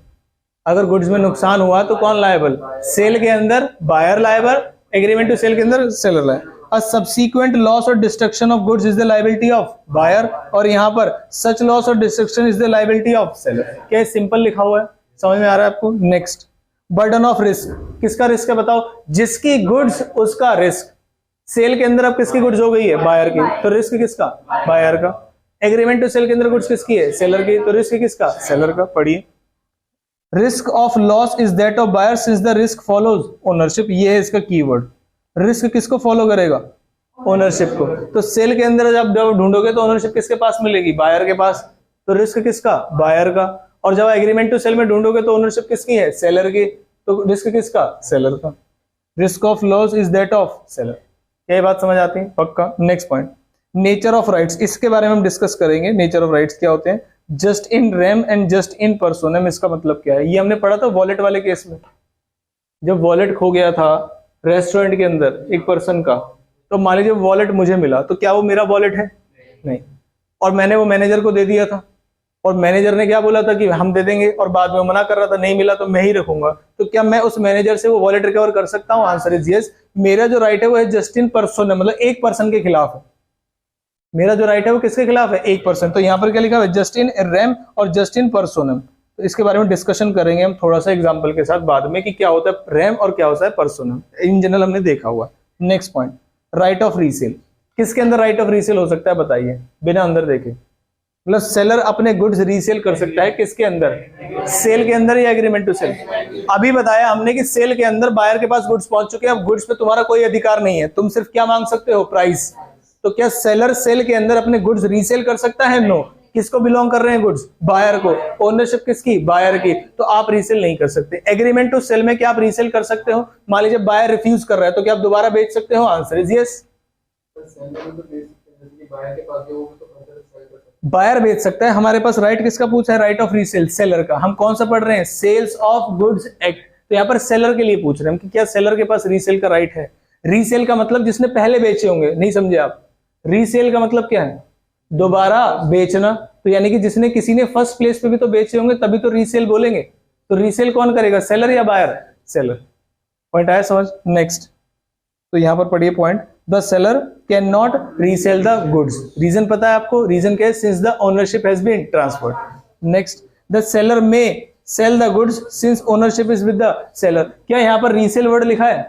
Speaker 1: अगर गुड्स में नुकसान हुआ तो कौन लायबल, सेल के अंदर buyer liable, agreement to sell के अंदर seller liable. A subsequent loss or destruction of goods is the liability of buyer, और यहाँ पर such loss or destruction is the liability of seller। क्या सिंपल लिखा हुआ है, समझ में आ रहा है आपको। Next, burden of risk. किसका रिस्क है बताओ, जिसकी गुड्स उसका रिस्क। सेल के अंदर अब किसकी गुड्स हो गई है, बायर की, तो रिस्क किसका, बायर का। एग्रीमेंट टू सेल के अंदर गुड्स किसकी है, सेलर की, तो रिस्क किसका, सेलर का। पढ़िए, risk of loss is that of buyer since the risk follows ownership. ये है इसका कीवर्ड। रिस्क किसको फॉलो करेगा, ओनरशिप को। तो सेल के अंदर जब ढूंढोगे तो ओनरशिप किसके पास मिलेगी, बायर के पास, तो रिस्क किसका, बायर का। और जब एग्रीमेंट टू सेल में ढूंढोगे तो ओनरशिप किसकी है, सेलर की, तो रिस्क किसका, सेलर का। Risk of loss is that of seller. यही बात समझ आती है, पक्का। Next point, nature of rights. इसके बारे में हम डिस्कस करेंगे, नेचर ऑफ राइट्स क्या होते हैं। Just in rem and just in personam, इसका मतलब क्या है? ये हमने पढ़ा था वॉलेट वाले केस में, जब वॉलेट खो गया था रेस्टोरेंट के अंदर एक पर्सन का, तो मान लीजिए वॉलेट मुझे मिला, तो क्या वो मेरा वॉलेट है? नहीं। और मैंने वो मैनेजर को दे दिया था, और मैनेजर ने क्या बोला था कि हम दे देंगे, और बाद में वो मना कर रहा था, नहीं मिला तो मैं ही रखूंगा, तो क्या मैं उस मैनेजर से वो वॉलेट रिकवर कर सकता हूं? Answer is yes. मेरा जो राइट है वो है जस्ट इन पर्सन, मतलब एक पर्सन के खिलाफ है। मेरा जो राइट है वो किसके खिलाफ है? एक पर्सन। तो यहाँ पर क्या लिखा हुआ है? जस्ट इन रेम और जस्ट इन पर्सोनम। तो इसके बारे में डिस्कशन करेंगे हम थोड़ा सा एग्जांपल के साथ बाद में कि क्या होता है रेम और क्या होता है पर्सोनम। इन जनरल हमने देखा हुआ। Next point, right of resale. किसके अंदर राइट ऑफ रीसेल हो सकता है बताइए, बिना अंदर देखे? मतलब सेलर अपने गुड्स रीसेल कर सकता है किसके अंदर? सेल के अंदर या एग्रीमेंट टू सेल? अभी बताया हमने कि सेल के अंदर बायर के पास गुड्स पहुंच चुके हैं, अब गुड्स पे तुम्हारा कोई अधिकार नहीं है, तुम सिर्फ क्या मांग सकते हो? प्राइस। तो क्या सेलर सेल के अंदर अपने गुड्स रीसेल कर सकता है? नो। किसको बिलोंग कर रहे हैं गुड्स? बायर को। ओनरशिप किसकी? बायर की। तो आप रीसेल नहीं कर सकते। एग्रीमेंट टू सेल में क्या आप रीसेल कर सकते हो? मान लीजिए बायर रिफ्यूज कर रहा है, तो क्या आप दोबारा बेच सकते हो? Answer is yes. बायर बेच सकता है। हमारे पास राइट किसका पूछा है? राइट ऑफ रीसेल, सेलर का। हम कौन सा पढ़ रहे हैं? Sales of goods act. तो यहाँ पर सेलर के लिए पूछ रहे हैं कि क्या सेलर के पास रीसेल का राइट है? रीसेल का मतलब जिसने पहले बेचे होंगे, नहीं समझे आप? रीसेल का मतलब क्या है? दोबारा बेचना। तो यानी कि जिसने किसी ने फर्स्ट प्लेस पे भी तो बेचे होंगे, तभी तो रीसेल बोलेंगे। तो रीसेल कौन करेगा? सेलर या बायर? सेलर। पॉइंट आया समझ? नेक्स्ट, तो यहां पर पढ़िए point, the seller can not resell the goods. Reason पता है आपको? रीजन क्या है? Since the ownership has been transferred. Next, the seller may sell the goods since ownership is with the seller. क्या यहां पर रीसेल वर्ड लिखा है?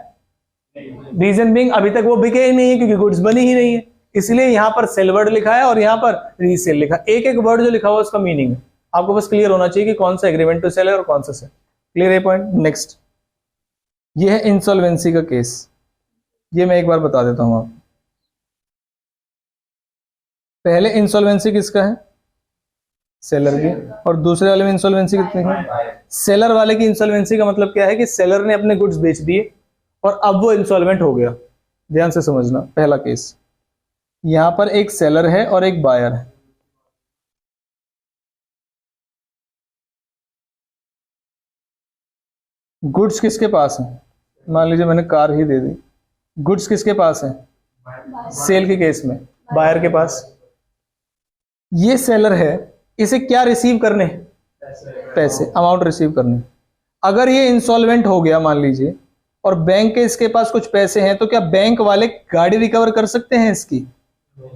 Speaker 1: रीजन बीइंग अभी तक वो बिके ही नहीं है क्योंकि गुड्स बनी ही नहीं है, इसलिए यहां पर सेल वर्ड लिखा है और यहां पर रीसेल लिखा। एक एक वर्ड जो लिखा हुआ उसका मीनिंग है आपको बस क्लियर होना चाहिए कि कौन सा एग्रीमेंट टू सेल है और कौन सा सेल। क्लियर है पॉइंट? नेक्स्ट, ये है इंसॉल्वेंसी का केस। ये मैं एक बार बता देता हूं। आप पहले इंसॉल्वेंसी किसका है? सेलर की। और दूसरे वाले में इंसॉल्वेंसी कितनी है? सेलर वाले की इंसॉल्वेंसी का मतलब क्या है कि सेलर ने अपने गुड्स बेच दिए और अब वो इंसॉल्वेंट हो गया। ध्यान से समझना, पहला केस, यहां पर एक सेलर है और एक बायर है। गुड्स किसके पास है? मान लीजिए मैंने कार ही दे दी। गुड्स किसके पास है? सेल के केस में बायर के पास। ये सेलर है, इसे क्या रिसीव करने? पैसे, अमाउंट रिसीव करने। अगर ये इंसॉल्वेंट हो गया मान लीजिए और बैंक के इसके पास कुछ पैसे हैं, तो क्या बैंक वाले गाड़ी रिकवर कर सकते हैं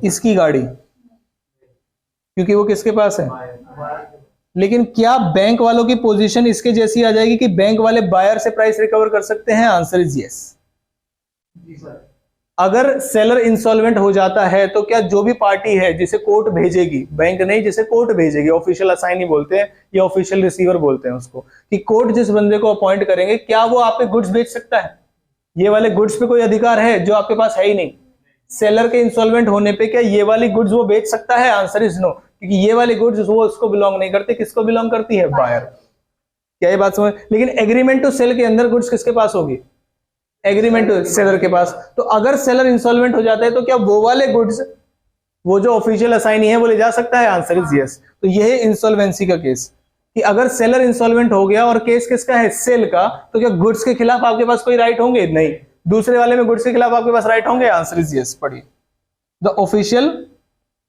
Speaker 1: इसकी गाड़ी? क्योंकि वो किसके पास है? लेकिन क्या बैंक वालों की पोजीशन इसके जैसी आ जाएगी कि बैंक वाले बायर से प्राइस रिकवर कर सकते हैं? Answer is yes. अगर सेलर इंसॉल्वेंट हो जाता है तो क्या जो भी पार्टी है जिसे कोर्ट भेजेगी, बैंक नहीं, जिसे कोर्ट भेजेगी, ऑफिशियल असाइनी बोलते हैं या ऑफिशियल रिसीवर बोलते हैं उसको, कि कोर्ट जिस बंदे को अपॉइंट करेंगे, क्या वो आप पे गुड्स बेच सकता है? ये वाले गुड्स पे कोई अधिकार है जो आपके पास है ही नहीं? सेलर के इंसॉल्वेंट होने पे क्या ये वाली गुड्स वो बेच सकता है? आंसर इज नो, क्योंकि ये वाली गुड्स वो उसको बिलोंग नहीं करते। किसको बिलोंग करती है? बायर। क्या ये बात समझ? लेकिन एग्रीमेंट टू सेल के अंदर गुड्स किसके पास होगी? एग्रीमेंट टू सेलर के पास। तो अगर सेलर इंसॉल्वेंट हो जाता है तो क्या वो वाले गुड्स वो जो ऑफिशियल असाइनी है वो ले जा सकता है? Answer is yes. तो ये है इंसॉल्वेंसी का केस कि अगर सेलर इंसॉल्वेंट हो गया और केस किसका है? सेल का, तो क्या गुड्स के खिलाफ आपके पास कोई राइट होंगे? नहीं। दूसरे वाले में गुड्स के खिलाफ आपके पास राइट होंगे? Answer is yes. पढ़िए, the official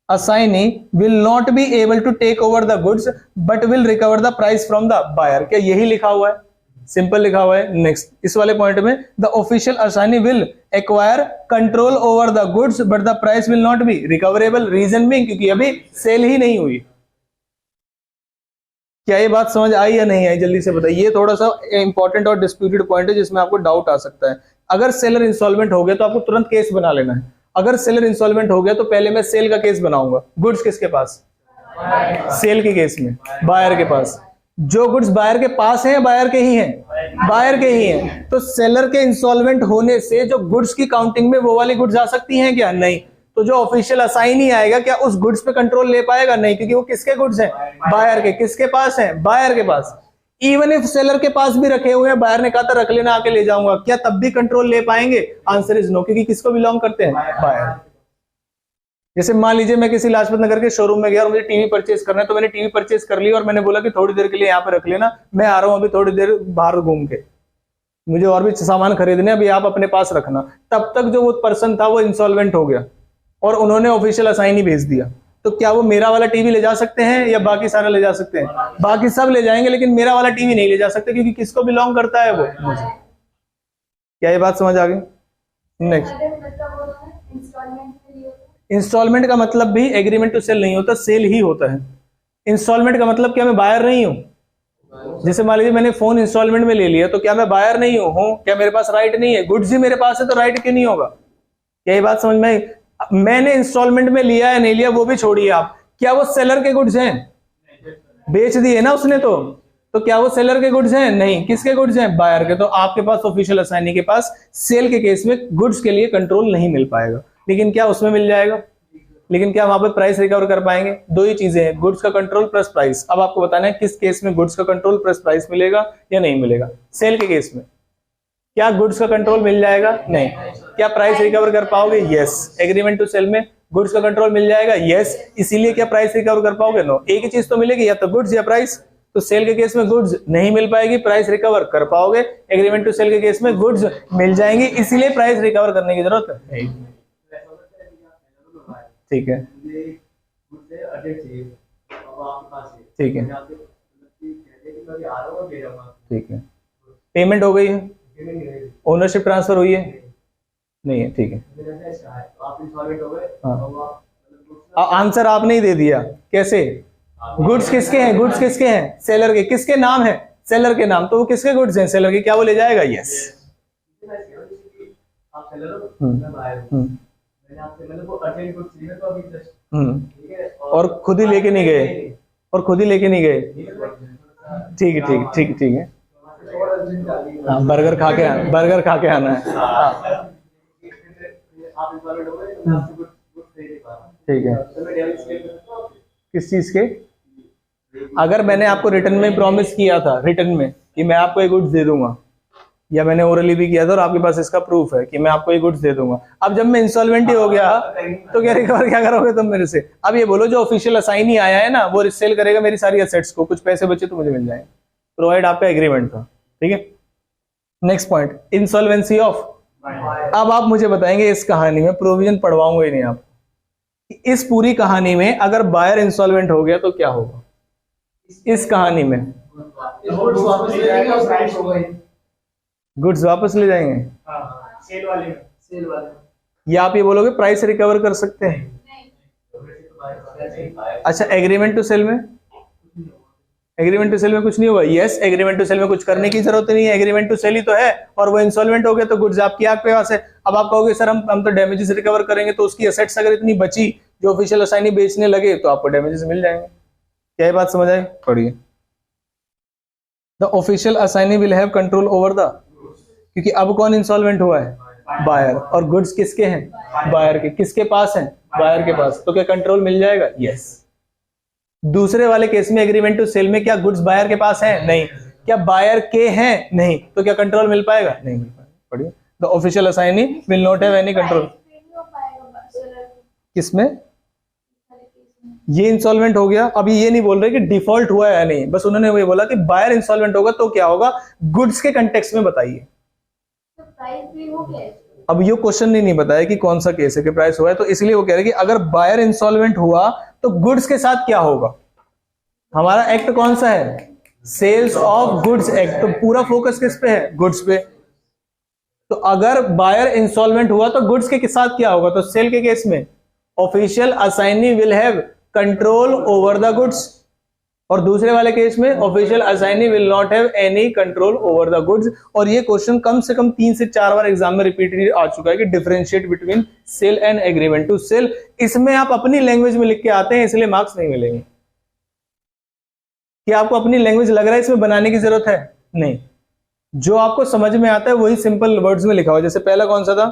Speaker 1: assignee will not be able to take over the goods but will recover the price from the buyer. क्या यही लिखा हुआ है? सिंपल लिखा हुआ है। नेक्स्ट, इस वाले पॉइंट में the official assignee will acquire control over the goods but the price will not be recoverable. Reason being क्योंकि अभी सेल ही नहीं हुई। क्या ये बात समझ आई या नहीं आई? जल्दी से बताइए। ये थोड़ा सा इंपॉर्टेंट और डिस्प्यूटेड पॉइंट है जिसमें आपको डाउट आ सकता है। अगर सेलर इंसॉल्वेंट हो गया तो आपको तुरंत केस बना लेना है। अगर सेलर इंसॉल्वेंट हो गया तो पहले मैं सेल का केस बनाऊंगा। गुड्स किसके पास? सेल के केस में बायर के पास। जो गुड्स बायर के पास हैं, बायर के ही हैं, बायर के ही हैं। तो सेलर के इंसॉल्वेंट होने से जो गुड्स की काउंटिंग में वो वाली गुड्स आ सकती हैं क्या? नहीं। तो जो ऑफिशियल असाइनी आएगा क्या उस गुड्स पे कंट्रोल ले पाएगा? नहीं, क्योंकि वो किसके गुड्स हैं? बायर के। किसके पास हैं? बायर के पास। इवन इफ सेलर के पास भी रखे हुए हैं, बायर ने कहा था रख लेना, आके ले जाऊंगा, क्या तब भी कंट्रोल ले पाएंगे? आंसर इज नो, क्योंकि किसको बिलोंग करते हैं? बायर। जैसे मान लीजिए मैं किसी लाजपत नगर के शोरूम में गया और मुझे टीवी परचेज करना है, तो मैंने टीवी परचेज कर लिया और मैंने बोला कि थोड़ी देर के लिए यहाँ पे रख लेना, मैं आ रहा हूँ अभी थोड़ी देर बाहर घूम के, मुझे और भी सामान खरीदने, अभी आप अपने पास रखना। तब तक जो वो पर्सन था वो इंसॉल्वेंट हो गया और उन्होंने ऑफिशियल असाइनी भेज दिया, तो क्या वो मेरा वाला टीवी ले जा सकते हैं या बाकी सारा ले जा सकते हैं? बाकी सब ले जाएंगे, लेकिन मेरा वाला टीवी नहीं ले जा सकते, क्योंकि किसको बिलोंग करता है वो, मुझे। क्या ये बात समझ आ गई? नेक्स्ट, इंस्टॉलमेंट का मतलब भी एग्रीमेंट टू सेल नहीं होता, सेल ही होता है। इंस्टॉलमेंट का मतलब क्या मैं बायर नहीं हूं? जैसे मान लीजिए मैंने फोन इंस्टॉलमेंट में ले लिया, तो क्या मैं बायर नहीं हूं? क्या मेरे पास राइट नहीं है? गुड्स ही मेरे पास है, तो राइट क्यों नहीं होगा? क्या ये बात समझ में? मैंने इंस्टॉलमेंट में लिया है नहीं लिया वो भी छोड़िए आप, क्या वो सेलर के गुड्स हैं? बेच दिए ना उसने, तो क्या वो सेलर के गुड्स हैं? नहीं। किसके गुड्स हैं? बायर के। तो आपके पास ऑफिशियल असाइनी के पास सेल के केस में गुड्स के लिए कंट्रोल नहीं मिल पाएगा, लेकिन क्या उसमें मिल जाएगा? लेकिन क्या वहां पे प्राइस रिकवर कर पाएंगे? दो ही चीजें हैं, गुड्स का कंट्रोल प्लस प्राइस। अब आपको बताना है किस केस में गुड्स का कंट्रोल प्लस प्राइस मिलेगा या नहीं मिलेगा। सेल के केस में क्या गुड्स का कंट्रोल मिल जाएगा? नहीं। क्या प्राइस रिकवर कर पाओगे? यस। एग्रीमेंट टू सेल में गुड्स का कंट्रोल मिल जाएगा? यस। इसीलिए क्या प्राइस रिकवर कर पाओगे? नो। एक ही चीज तो मिलेगी, या तो गुड्स या प्राइस। तो सेल के केस में गुड्स नहीं मिल पाएगी, प्राइस रिकवर कर पाओगे। एग्रीमेंट टू सेल के केस में गुड्स मिल जाएंगी, इसीलिए प्राइस रिकवर करने की जरूरत है। ठीक है, ठीक है, ठीक है। पेमेंट हो गई है, ओनरशिप ट्रांसफर हुई है? नहीं है, ठीक है। हाँ, आंसर आपने ही दे दिया। कैसे? गुड्स किसके हैं? गुड्स किसके हैं? सेलर के। किसके नाम है? सेलर के नाम। तो वो किसके गुड्स हैं? सेलर के। क्या वो ले जाएगा? यस। और खुद ही लेके नहीं गए, और खुद ही लेके नहीं गए। ठीक है, ठीक है, ठीक है, ठीक है। हाँ, बर्गर खा के आना है। हाँ, ठीक है। किस चीज के? अगर मैंने आपको रिटर्न में प्रॉमिस किया था, रिटर्न में, कि मैं आपको ये गुड्स दे दूंगा, या मैंने ओरली भी किया था और आपके पास इसका प्रूफ है कि मैं आपको ये गुड्स दे दूंगा, अब जब मैं इंसॉल्वेंट ही हो गया तो क्या रिकवर क्या करोगे तुम मेरे से? अब ये बोलो जो ऑफिशियल असाइनी आया है ना, वो रिसेल करेगा मेरी सारी एसेट्स को, कुछ पैसे बचे तो मुझे मिल जाएंगे, प्रोवाइड आपका एग्रीमेंट था। ठीक है। Next point, insolvency of. अब आप मुझे बताएंगे इस कहानी में, प्रोविजन पढ़वाऊंगा ही नहीं आप, इस पूरी कहानी में अगर बायर इंसॉल्वेंट हो गया तो क्या होगा? इस कहानी में गुड्स वापस ले जाएंगे,
Speaker 2: सेल वाले
Speaker 1: या आप ये बोलोगे प्राइस रिकवर कर सकते हैं? अच्छा, एग्रीमेंट टू सेल में? एग्रीमेंट टू सेल में कुछ नहीं होगा। यस, एग्रीमेंट टू सेल में कुछ करने की जरूरत नहीं है, एग्रीमेंट टू सेल ही तो है, और वो इंसॉल्वेंट हो गया तो गुड्स आपके पास है। अब आप कहोगे सर हम तो डैमेजेस रिकवर करेंगे, तो उसकी एसेट्स अगर इतनी बची जो ऑफिशियल असाइनी बेचने लगे तो आपको डैमेजेस मिल जाएंगे। क्या ये बात समझ आई? पढ़िए। The official assignee will have control over the, क्योंकि अब कौन इंसॉल्वेंट हुआ है? बायर। और गुड्स किसके हैं? बायर के। किसके पास हैं? बायर के पास। तो क्या कंट्रोल मिल जाएगा? यस। दूसरे वाले केस में एग्रीमेंट टू सेल में क्या गुड्स बायर के पास हैं? नहीं। क्या बायर के हैं? नहीं। तो क्या कंट्रोल मिल पाएगा? नहीं मिल पाएगा। पढ़िए। The official assignee will not have any control. किसमें? ये इंसॉल्वेंट हो गया। अभी ये नहीं बोल रहे कि डिफॉल्ट हुआ है या नहीं, बस उन्होंने ये बोला कि बायर इंसॉल्वेंट होगा तो क्या होगा, गुड्स के कंटेक्स्ट में बताइए। अब ये क्वेश्चन नहीं बताया कि कौन सा केस है कि प्राइस हुआ है, तो इसलिए वो कह रहे हैं कि अगर बायर इंसॉल्वेंट हुआ तो गुड्स के साथ क्या होगा। हमारा एक्ट कौन सा है? Sales of goods act. तो पूरा फोकस किस पे है? गुड्स पे। तो अगर बायर इंसॉल्वेंट हुआ तो गुड्स के साथ क्या होगा? तो सेल के केस में official assignee will have control over the goods, और दूसरे वाले केस में official assignee will not have any control over the goods. और ये क्वेश्चन कम से कम 3 से 4 बार एग्जाम में रिपीटेडली आ चुका है कि differentiate between sale and agreement to sell. इसमें आप अपनी लैंग्वेज में लिख के आते हैं, इसलिए मार्क्स नहीं मिलेंगे। क्या आपको अपनी लैंग्वेज लग रहा है इसमें बनाने की जरूरत है? नहीं। जो आपको समझ में आता है वही सिंपल वर्ड्स में लिखा हुआ। जैसे पहला कौन सा था?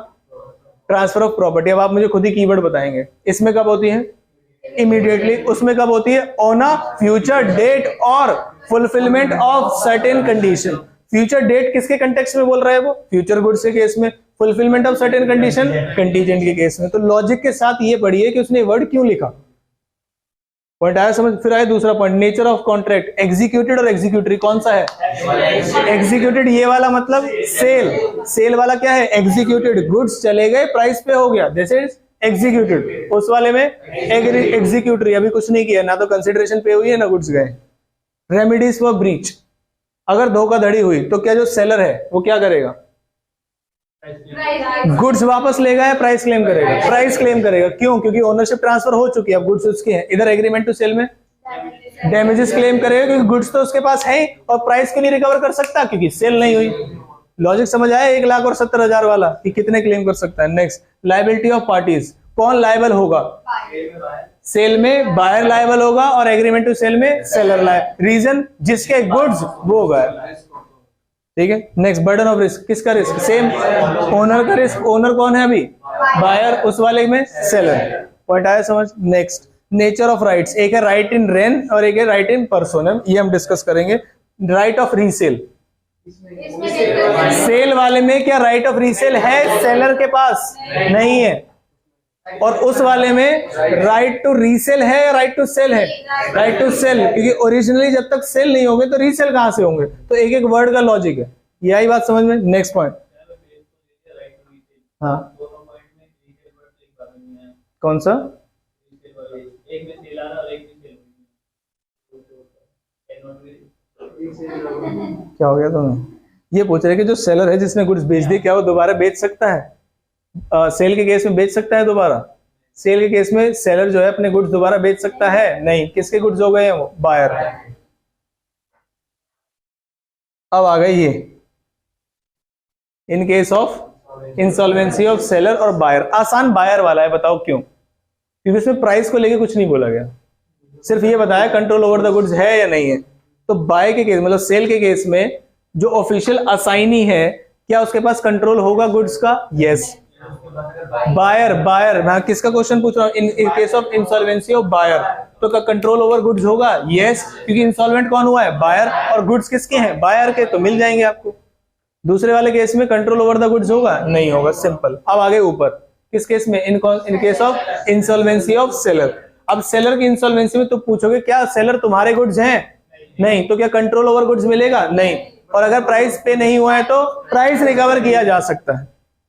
Speaker 1: Transfer of property. अब आप मुझे खुद ही कीवर्ड बताएंगे। इसमें कब होती है? इमीडिएटली। उसमें कब होती है? ऑन अ फ्यूचर डेट और fulfilment of certain condition. Future date किसके कंटेक्स्ट में बोल रहा है वो? फ्यूचर गुड्स के केस में। Fulfilment of certain condition contingent के केस में। तो लॉजिक के साथ ये पढ़िए कि उसने वर्ड क्यों लिखा। पॉइंट आया समझ। फिर आया दूसरा point, nature of contract. Executed और एग्जीक्यूटरी कौन सा है? एग्जीक्यूटेड ये वाला मतलब सेल, सेल वाला क्या है? एग्जीक्यूटेड। गुड्स चले गए, प्राइस पे हो गया, दिस इज एग्जीक्यूटेड। उस वाले में एग्जीक्यूटरी, अभी कुछ नहीं किया, ना तो कंसिडरेशन पे हुई है ना गुड्स गए। रेमेडीज फॉर ब्रीच, अगर धोखाधड़ी हुई तो क्या जो सेलर है वो क्या करेगा? गुड्स वापस लेगा या प्राइस क्लेम करेगा? प्राइस क्लेम करेगा। क्यों? क्योंकि ओनरशिप ट्रांसफर हो चुकी है, अब गुड्स उसके हैं। इधर एग्रीमेंट टू सेल में डैमेजेस क्लेम करेगा, क्योंकि गुड्स तो उसके पास है और प्राइस को नहीं रिकवर कर सकता क्योंकि सेल नहीं हुई। लॉजिक समझ आया? 1,70,000 वाला कि कितने क्लेम कर सकता है। Next, liability of parties. कौन लायबल होगा? सेल में बायर लायबल होगा और एग्रीमेंट टू सेल में सेलर लायबल। रीजन, जिसके गुड्स वो गए। ठीक है। Next, burden of risk. किसका रिस्क? सेम, ओनर का रिस्क। ओनर कौन है अभी? बायर, उस वाले में सेलर। पॉइंट आया समझ। Next, nature of rights. एक है राइट इन रेन और एक है राइट इन पर्सोनम, ये हम डिस्कस करेंगे। राइट ऑफ रीसेल, सेल वाले में क्या राइट ऑफ रीसेल है? सेलर के पास नहीं है। और उस वाले में राइट टू रीसेल है या राइट टू सेल है? राइट टू सेल, क्योंकि ओरिजिनली जब तक सेल नहीं होंगे तो रीसेल कहां से होंगे? तो एक एक वर्ड का लॉजिक है, यही बात समझ में। नेक्स्ट पॉइंट, हाँ कौन सा?
Speaker 3: एक में सेल आ रहा और एक में सेल।
Speaker 1: क्या हो गया तुम्हें? ये पूछ रहे कि जो सेलर है जिसने गुड्स बेच दी, क्या वो दोबारा बेच सकता है? सेल के केस में बेच सकता है दोबारा? सेल के केस में सेलर जो है अपने गुड्स दोबारा बेच सकता है? नहीं। किसके गुड्स हो गए हैं वो? बायर। अब आ गए ये इन case of insolvency of seller और बायर। आसान बायर वाला है, बताओ क्यों? क्योंकि इसमें प्राइस को लेके कुछ नहीं बोला गया, सिर्फ ये बताया कंट्रोल ओवर द गुड्स है या नहीं है। तो बाय के केस मतलब सेल के केस में जो ऑफिशियल असाइनी है, क्या उसके पास कंट्रोल होगा गुड्स का? यस। बायर, बायर, मैं किसका क्वेश्चन पूछ रहा हूं? In case of insolvency of buyer, तो क्या कंट्रोल ओवर गुड्स होगा? यस, क्योंकि इंसॉल्वेंट कौन हुआ है? बायर, और गुड्स किसके हैं? बायर के, तो मिल जाएंगे आपको। दूसरे वाले केस में कंट्रोल ओवर द गुड्स होगा? नहीं होगा, सिंपल। अब आगे ऊपर, किस केस में? इन case of insolvency of seller. अब सेलर की इंसॉल्वेंसी में तो पूछोगे क्या सेलर तुम्हारे गुड्स हैं? नहीं। तो क्या कंट्रोल ओवर गुड्स मिलेगा? नहीं। और अगर प्राइस पे नहीं हुआ है तो प्राइस रिकवर किया जा सकता है।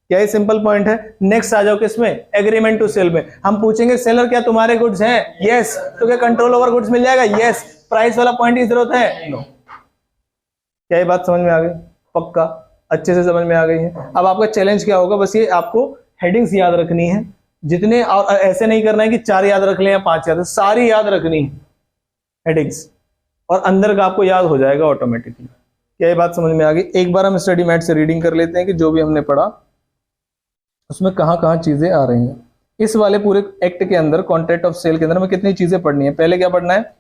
Speaker 1: क्या ये सिंपल पॉइंट है? नेक्स्ट आ जाओ किसमें? एग्रीमेंट टू सेल में। हम पूछेंगे सेलर क्या तुम्हारे गुड्स हैं? यस। तो क्या कंट्रोल ओवर गुड्स मिल जाएगा? यस। प्राइस वाला पॉइंट की जरूरत है? नो। क्या ये बात समझ में आ गई? पक्का अच्छे से समझ में आ गई है। अब आपका चैलेंज क्या होगा? बस ये आपको हेडिंग्स याद रखनी है जितने, और ऐसे नहीं करना है कि 4 याद रख ले या 5 याद, सारी याद रखनी है हेडिंग्स, और अंदर का आपको याद हो जाएगा ऑटोमेटिकली। क्या ये बात समझ में आ गई? एक बार हम स्टडी मैट से रीडिंग कर लेते हैं कि जो भी हमने पढ़ा उसमें कहाँ चीजें आ रही हैं। इस वाले पूरे एक्ट के अंदर, कॉन्ट्रैक्ट ऑफ सेल के अंदर हमें कितनी चीजें पढ़नी है? पहले क्या पढ़ना है?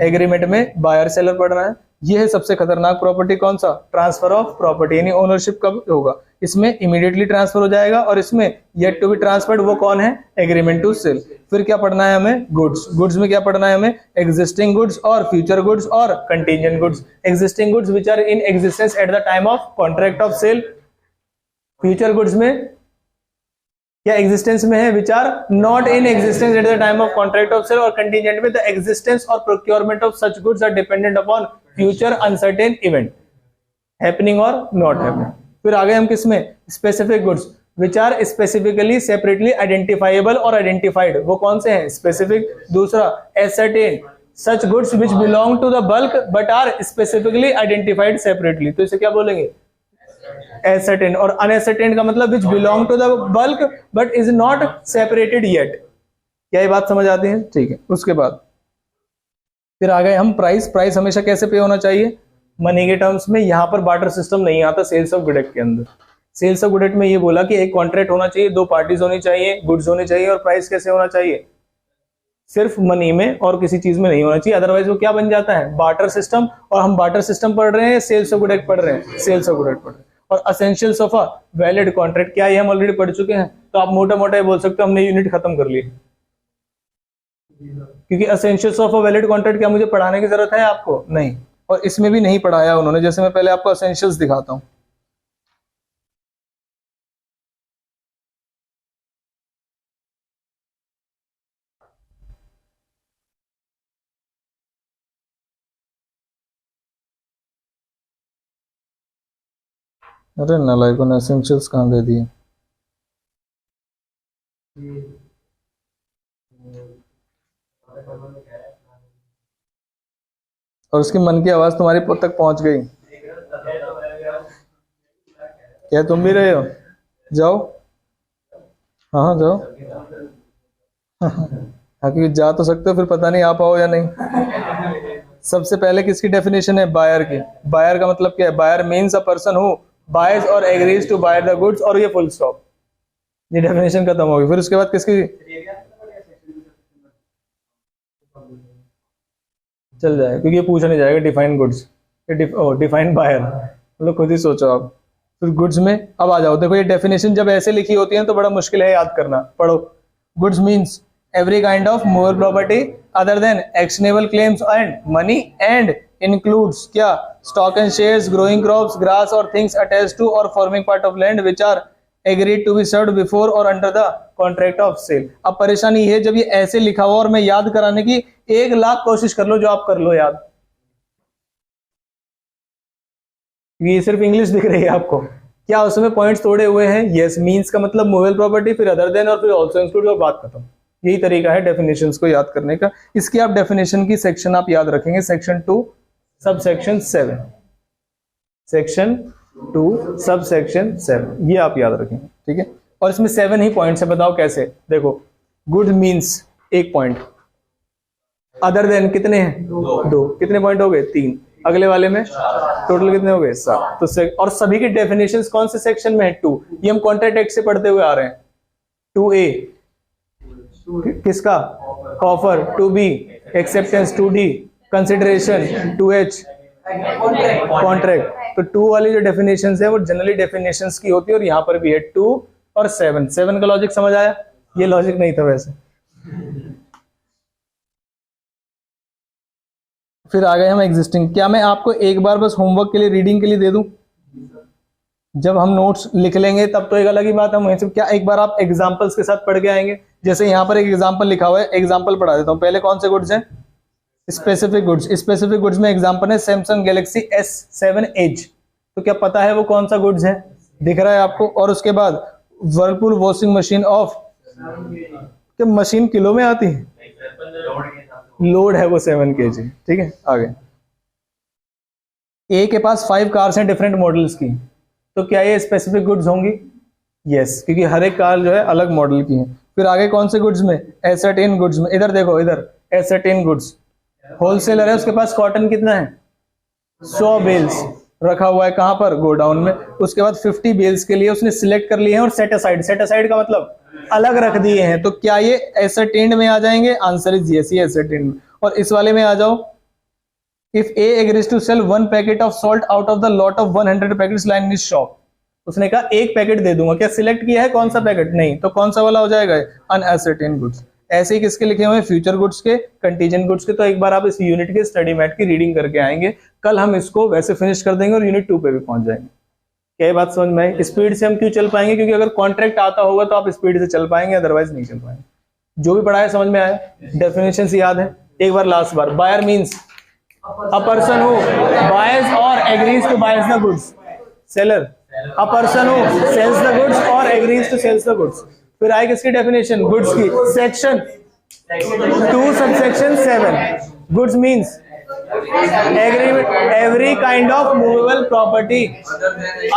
Speaker 1: एग्रीमेंट में बायर सेलर पढ़ना है। ये है सबसे खतरनाक प्रॉपर्टी, कौन सा? ट्रांसफर ऑफ प्रॉपर्टी, यानी ओनरशिप कब होगा? इसमें इमीडिएटली ट्रांसफर हो जाएगा, और इसमें येट टू बी ट्रांसफर्ड वो कौन है? Agreement to sell. फिर क्या पढ़ना है हमें? गुड्स। गुड्स में क्या पढ़ना है हमें? एग्जिस्टिंग गुड्स और फ्यूचर गुड्स और contingent goods. Existing goods which are in existence at the time of contract of sale. Future goods में क्या एग्जिस्टेंस में है? Which are not in existence at the time of contract of sale. और कंटीजेंट में द एग्जिस्टेंस और procurement of such goods are dependent upon future uncertain event happening और नॉट हैपनिंग। फिर आगे हम किसमें? Specific goods which are specifically separately identifiable और आइडेंटिफाइड, वो कौन से हैं? स्पेसिफिक। दूसरा, ascertain such goods which belong to the bulk but are specifically identified separately, तो इसे क्या बोलेंगे? एसर्टेन। और अनएसर्टेन का मतलब which belong to the bulk but is not separated yet. क्या ये बात समझ आती है? ठीक है। उसके बाद फिर आ गए हम प्राइस। प्राइस हमेशा कैसे पे होना चाहिए? मनी के टर्म्स में। यहां पर बार्टर सिस्टम नहीं आता सेल्स ऑफ गुड एक्ट के अंदर। सेल्स ऑफ गुड एक्ट में ये बोला कि एक कॉन्ट्रैक्ट होना चाहिए, 2 पार्टीज होनी चाहिए, गुड्स होने चाहिए, और प्राइस कैसे होना चाहिए? सिर्फ मनी में और किसी चीज में नहीं होना चाहिए, अदरवाइज वो क्या बन जाता है? Barter system. और हम बार्टर सिस्टम पढ़ रहे हैं, सेल्स ऑफ गुड एक्ट पढ़ रहे हैं, सेल्स ऑफ गुड एक्ट पढ़ रहे हैं। और essentials of a valid contract, क्या ये हम ऑलरेडी पढ़ चुके हैं? तो आप मोटा मोटा ये बोल सकते हो हमने यूनिट खत्म कर ली, क्योंकि essentials of a valid contract क्या मुझे पढ़ाने की जरूरत है आपको? नहीं। और इसमें भी नहीं पढ़ाया उन्होंने। जैसे मैं पहले आपको एसेंशियल्स दिखाता हूं। अरे नालायकों ने एसेंशियल्स कहाँ दे दिए। और उसकी मन की आवाज तुम्हारी तक पहुंच गई। क्या तुम भी रहे हो? जाओ, हाँ हाँ जाओ। हाँ क्योंकि जा तो सकते हो, फिर पता नहीं आ पाओ या नहीं। सबसे पहले किसकी डेफिनेशन है? बायर की। बायर का मतलब क्या है? Buyer means a person who buys और agrees to buy the goods, और ये फुल स्टॉप, ये डेफिनेशन खत्म होगी। फिर उसके बाद किसकी? चल जाएगा क्योंकि ये पूछा नहीं जाएगा। डिफाइन गुड्स, डिफाइन बायर, मतलब खुद ही सोचो आप। फिर गुड्स में अब आ जाओ। देखो ये डेफिनेशन जब ऐसे लिखी होती है तो बड़ा मुश्किल है याद करना। पढ़ो। Goods means every kind of movable property other than actionable claims and money, and includes क्या? Stock and shares, growing crops, grass or things attached to or forming part of land which are agreed to be served before or under the contract of sale। अब परेशानी है जब ये ऐसे लिखा हुआ और मैं याद कराने की 1,00,000 कोशिश कर लो, जो आप कर लो याद। ये सिर्फ इंग्लिश दिख रही है आपको, क्या उसमें पॉइंट्स तोड़े हुए हैं? यस मीन्स का मतलब मूवेबल प्रॉपर्टी, फिर अदर देन और फिर ऑल्सो इंक्लूड, और बात खत्म। यही तरीका है डेफिनेशंस को याद करने का। इसकी आप डेफिनेशन की सेक्शन आप याद रखेंगे, section 2 sub section 7, section 2 sub section 7, ये आप याद रखेंगे, ठीक है। और इसमें 7 ही पॉइंट्स है, बताओ कैसे? देखो good means 1 point, other than कितने हैं? 2, कितने पॉइंट हो गए? 3, अगले वाले में टोटल कितने हो गए? 7। तो और सभी की डेफिनेशंस कौन से सेक्शन में है? 2। ये हम कॉन्ट्रैक्ट एक्ट से पढ़ते हुए आ रहे हैं। 2A किसका? Offer. 2B acceptance. 2D consideration. 2H contract. तो 2 वाली जो डेफिनेशंस है वो जनरली डेफिनेशंस की होती है, और यहाँ पर भी है 2 और 7 का लॉजिक समझ आया? ये लॉजिक नहीं था वैसे। फिर आ गए हम एग्जिस्टिंग। क्या मैं आपको एक बार बस होमवर्क के लिए, रीडिंग के लिए दे दूं? जब हम नोट्स लिख लेंगे तब तो एक अलग ही बात है। वहीं से क्या एक बार आप एग्जांपल्स के साथ पढ़ के आएंगे? जैसे यहाँ पर एक एग्जांपल लिखा हुआ है, एग्जांपल पढ़ा देता हूँ। पहले कौन से गुड्स हैं? Specific goods. स्पेसिफिक गुड्स में एग्जांपल है सैमसंग गैलेक्सी S7 एज। तो क्या पता है वो कौन सा गुड्स है? दिख रहा है आपको? और उसके बाद वर्लपूल वॉशिंग मशीन ऑफ, क्या मशीन किलो में आती है? लोड है वो 7 kg, ठीक है। आगे ए के पास 5 कार्स हैं डिफरेंट मॉडल्स की, तो क्या ये स्पेसिफिक गुड्स होंगी? यस, क्योंकि हर एक कार जो है अलग मॉडल की है। फिर आगे कौन से गुड्स में? एसर्टेन गुड्स में। इधर देखो, इधर एसर्टेन गुड्स, होलसेलर है, उसके पास कॉटन कितना है? 100 बेल्स रखा हुआ है। कहां पर? गोडाउन में। उसके बाद 50 बेल्स के लिए उसने सिलेक्ट कर लिए हैं और सेट असाइड, सेट असाइड का मतलब अलग रख दिए हैं। तो क्या ये एसर्टेन्ड में आ जाएंगे? आंसर इज यस, ये एसर्टेन्ड में। और इस वाले में आ जाओ, if A agrees to sell 1 packet of salt out of the lot of 100 packets lying in shop, उसने कहा 1 पैकेट दे दूंगा। क्या सिलेक्ट किया है कौन सा पैकेट? नहीं। तो कौन सा वाला हो जाएगा? अनएसर्टेन गुड्स। ऐसे ही किसके लिखे हुए हैं? फ्यूचर गुड्स के, कंटीजेंट गुड्स के। तो एक बार आप इस यूनिट के स्टडी मैट की रीडिंग करके आएंगे, कल हम इसको वैसे फिनिश कर देंगे और यूनिट 2 पे भी पहुंच जाएंगे। क्या ये बात समझ में आई? स्पीड से हम क्यों चल पाएंगे? क्योंकि अगर कॉन्ट्रैक्ट आता होगा तो आप स्पीड से चल पाएंगे, अदरवाइज नहीं चल पाएंगे। जो भी पढ़ा है समझ में आया? डेफिनेशन याद है? एक बार लास्ट बार। Buyer means a person who buys or agrees to buy the goods. Seller, a person who sells the goods or agrees to sell the goods. फिर आए किसकी डेफिनेशन? गुड्स की। Section 2 subsection 7। Goods means every kind of movable property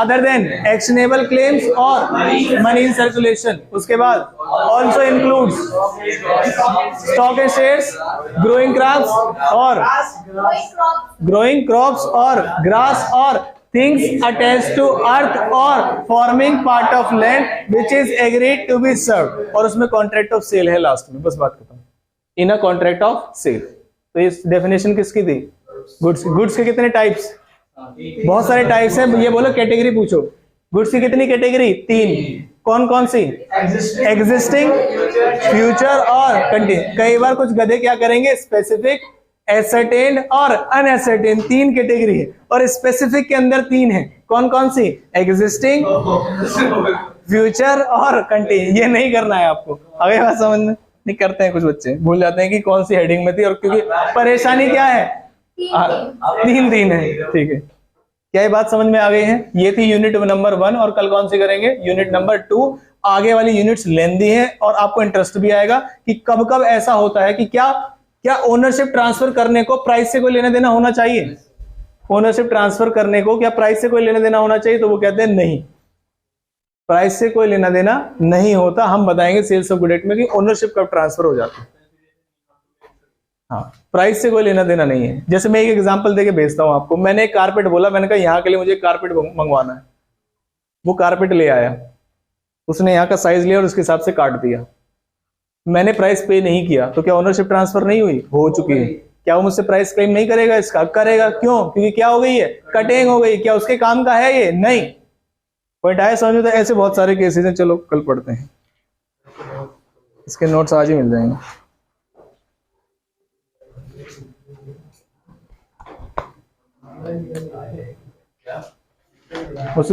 Speaker 1: other than actionable claims or money in circulation. उसके बाद also includes stock and shares, growing crops or grass or things attached to earth or forming part of land which is agreed to be served. और उसमें contract of sale है लास्ट में, बस बात खत्म। in a contract of sale। तो ये डेफिनेशन किसकी थी? गुड्स। गुड्स के कितने टाइप्स? बहुत सारे टाइप्स हैं। ये बोलो कैटेगरी पूछो। गुड्स की कितनी कैटेगरी? 3। कौन कौन सी? एग्जिस्टिंग, फ्यूचर और कंटिन्यू। कई बार कुछ गधे क्या करेंगे? स्पेसिफिक, एसर्टेन्ड और अनएसर्टेन्ड 3 कैटेगरी है, और स्पेसिफिक के अंदर 3 है। कौन कौन सी? एग्जिस्टिंग, फ्यूचर और कंटिन्यू। ये नहीं करना है आपको। आगे बात समझ में नहीं करते हैं, कुछ बच्चे भूल जाते हैं कि कौन सी हेडिंग में थी, और क्योंकि परेशानी क्या है? 3 है, ठीक है। क्या ये बात समझ में आ गई है? ये थी यूनिट नंबर 1 और कल कौन सी करेंगे? Unit number 2। आगे वाली यूनिट्स लेंदी है और आपको इंटरेस्ट भी आएगा कि कब कब ऐसा होता है कि क्या ओनरशिप ट्रांसफर करने को प्राइस से कोई लेना देना होना चाहिए? ओनरशिप ट्रांसफर करने को क्या प्राइस से कोई लेना देना होना चाहिए? तो वो कहते हैं नहीं, प्राइस से कोई लेना देना नहीं होता। हम बताएंगे सेल्स ऑफ गुड एक्ट में कि ओनरशिप कब ट्रांसफर हो जाती है। हाँ, प्राइस से कोई लेना देना नहीं है। जैसे मैं एक एग्जांपल देके भेजता हूं आपको। मैंने एक कारपेट बोला, मैंने कहा यहाँ के लिए मुझे कारपेट मंगवाना है। वो कारपेट ले आया, उसने यहाँ का साइज लिया और उसके हिसाब से काट दिया। मैंने प्राइस पे नहीं किया, तो क्या ओनरशिप ट्रांसफर नहीं हुई? हो चुकी है। क्या वो मुझसे प्राइस क्लेम नहीं करेगा? इसका करेगा। क्यों? क्योंकि क्या हो गई है? कटिंग हो गई। क्या उसके काम का है ये? नहीं। पॉइंट आया समझ में? तो ऐसे बहुत सारे केसेस हैं। चलो कल पढ़ते हैं, इसके नोट्स आज ही मिल जाएंगे। उस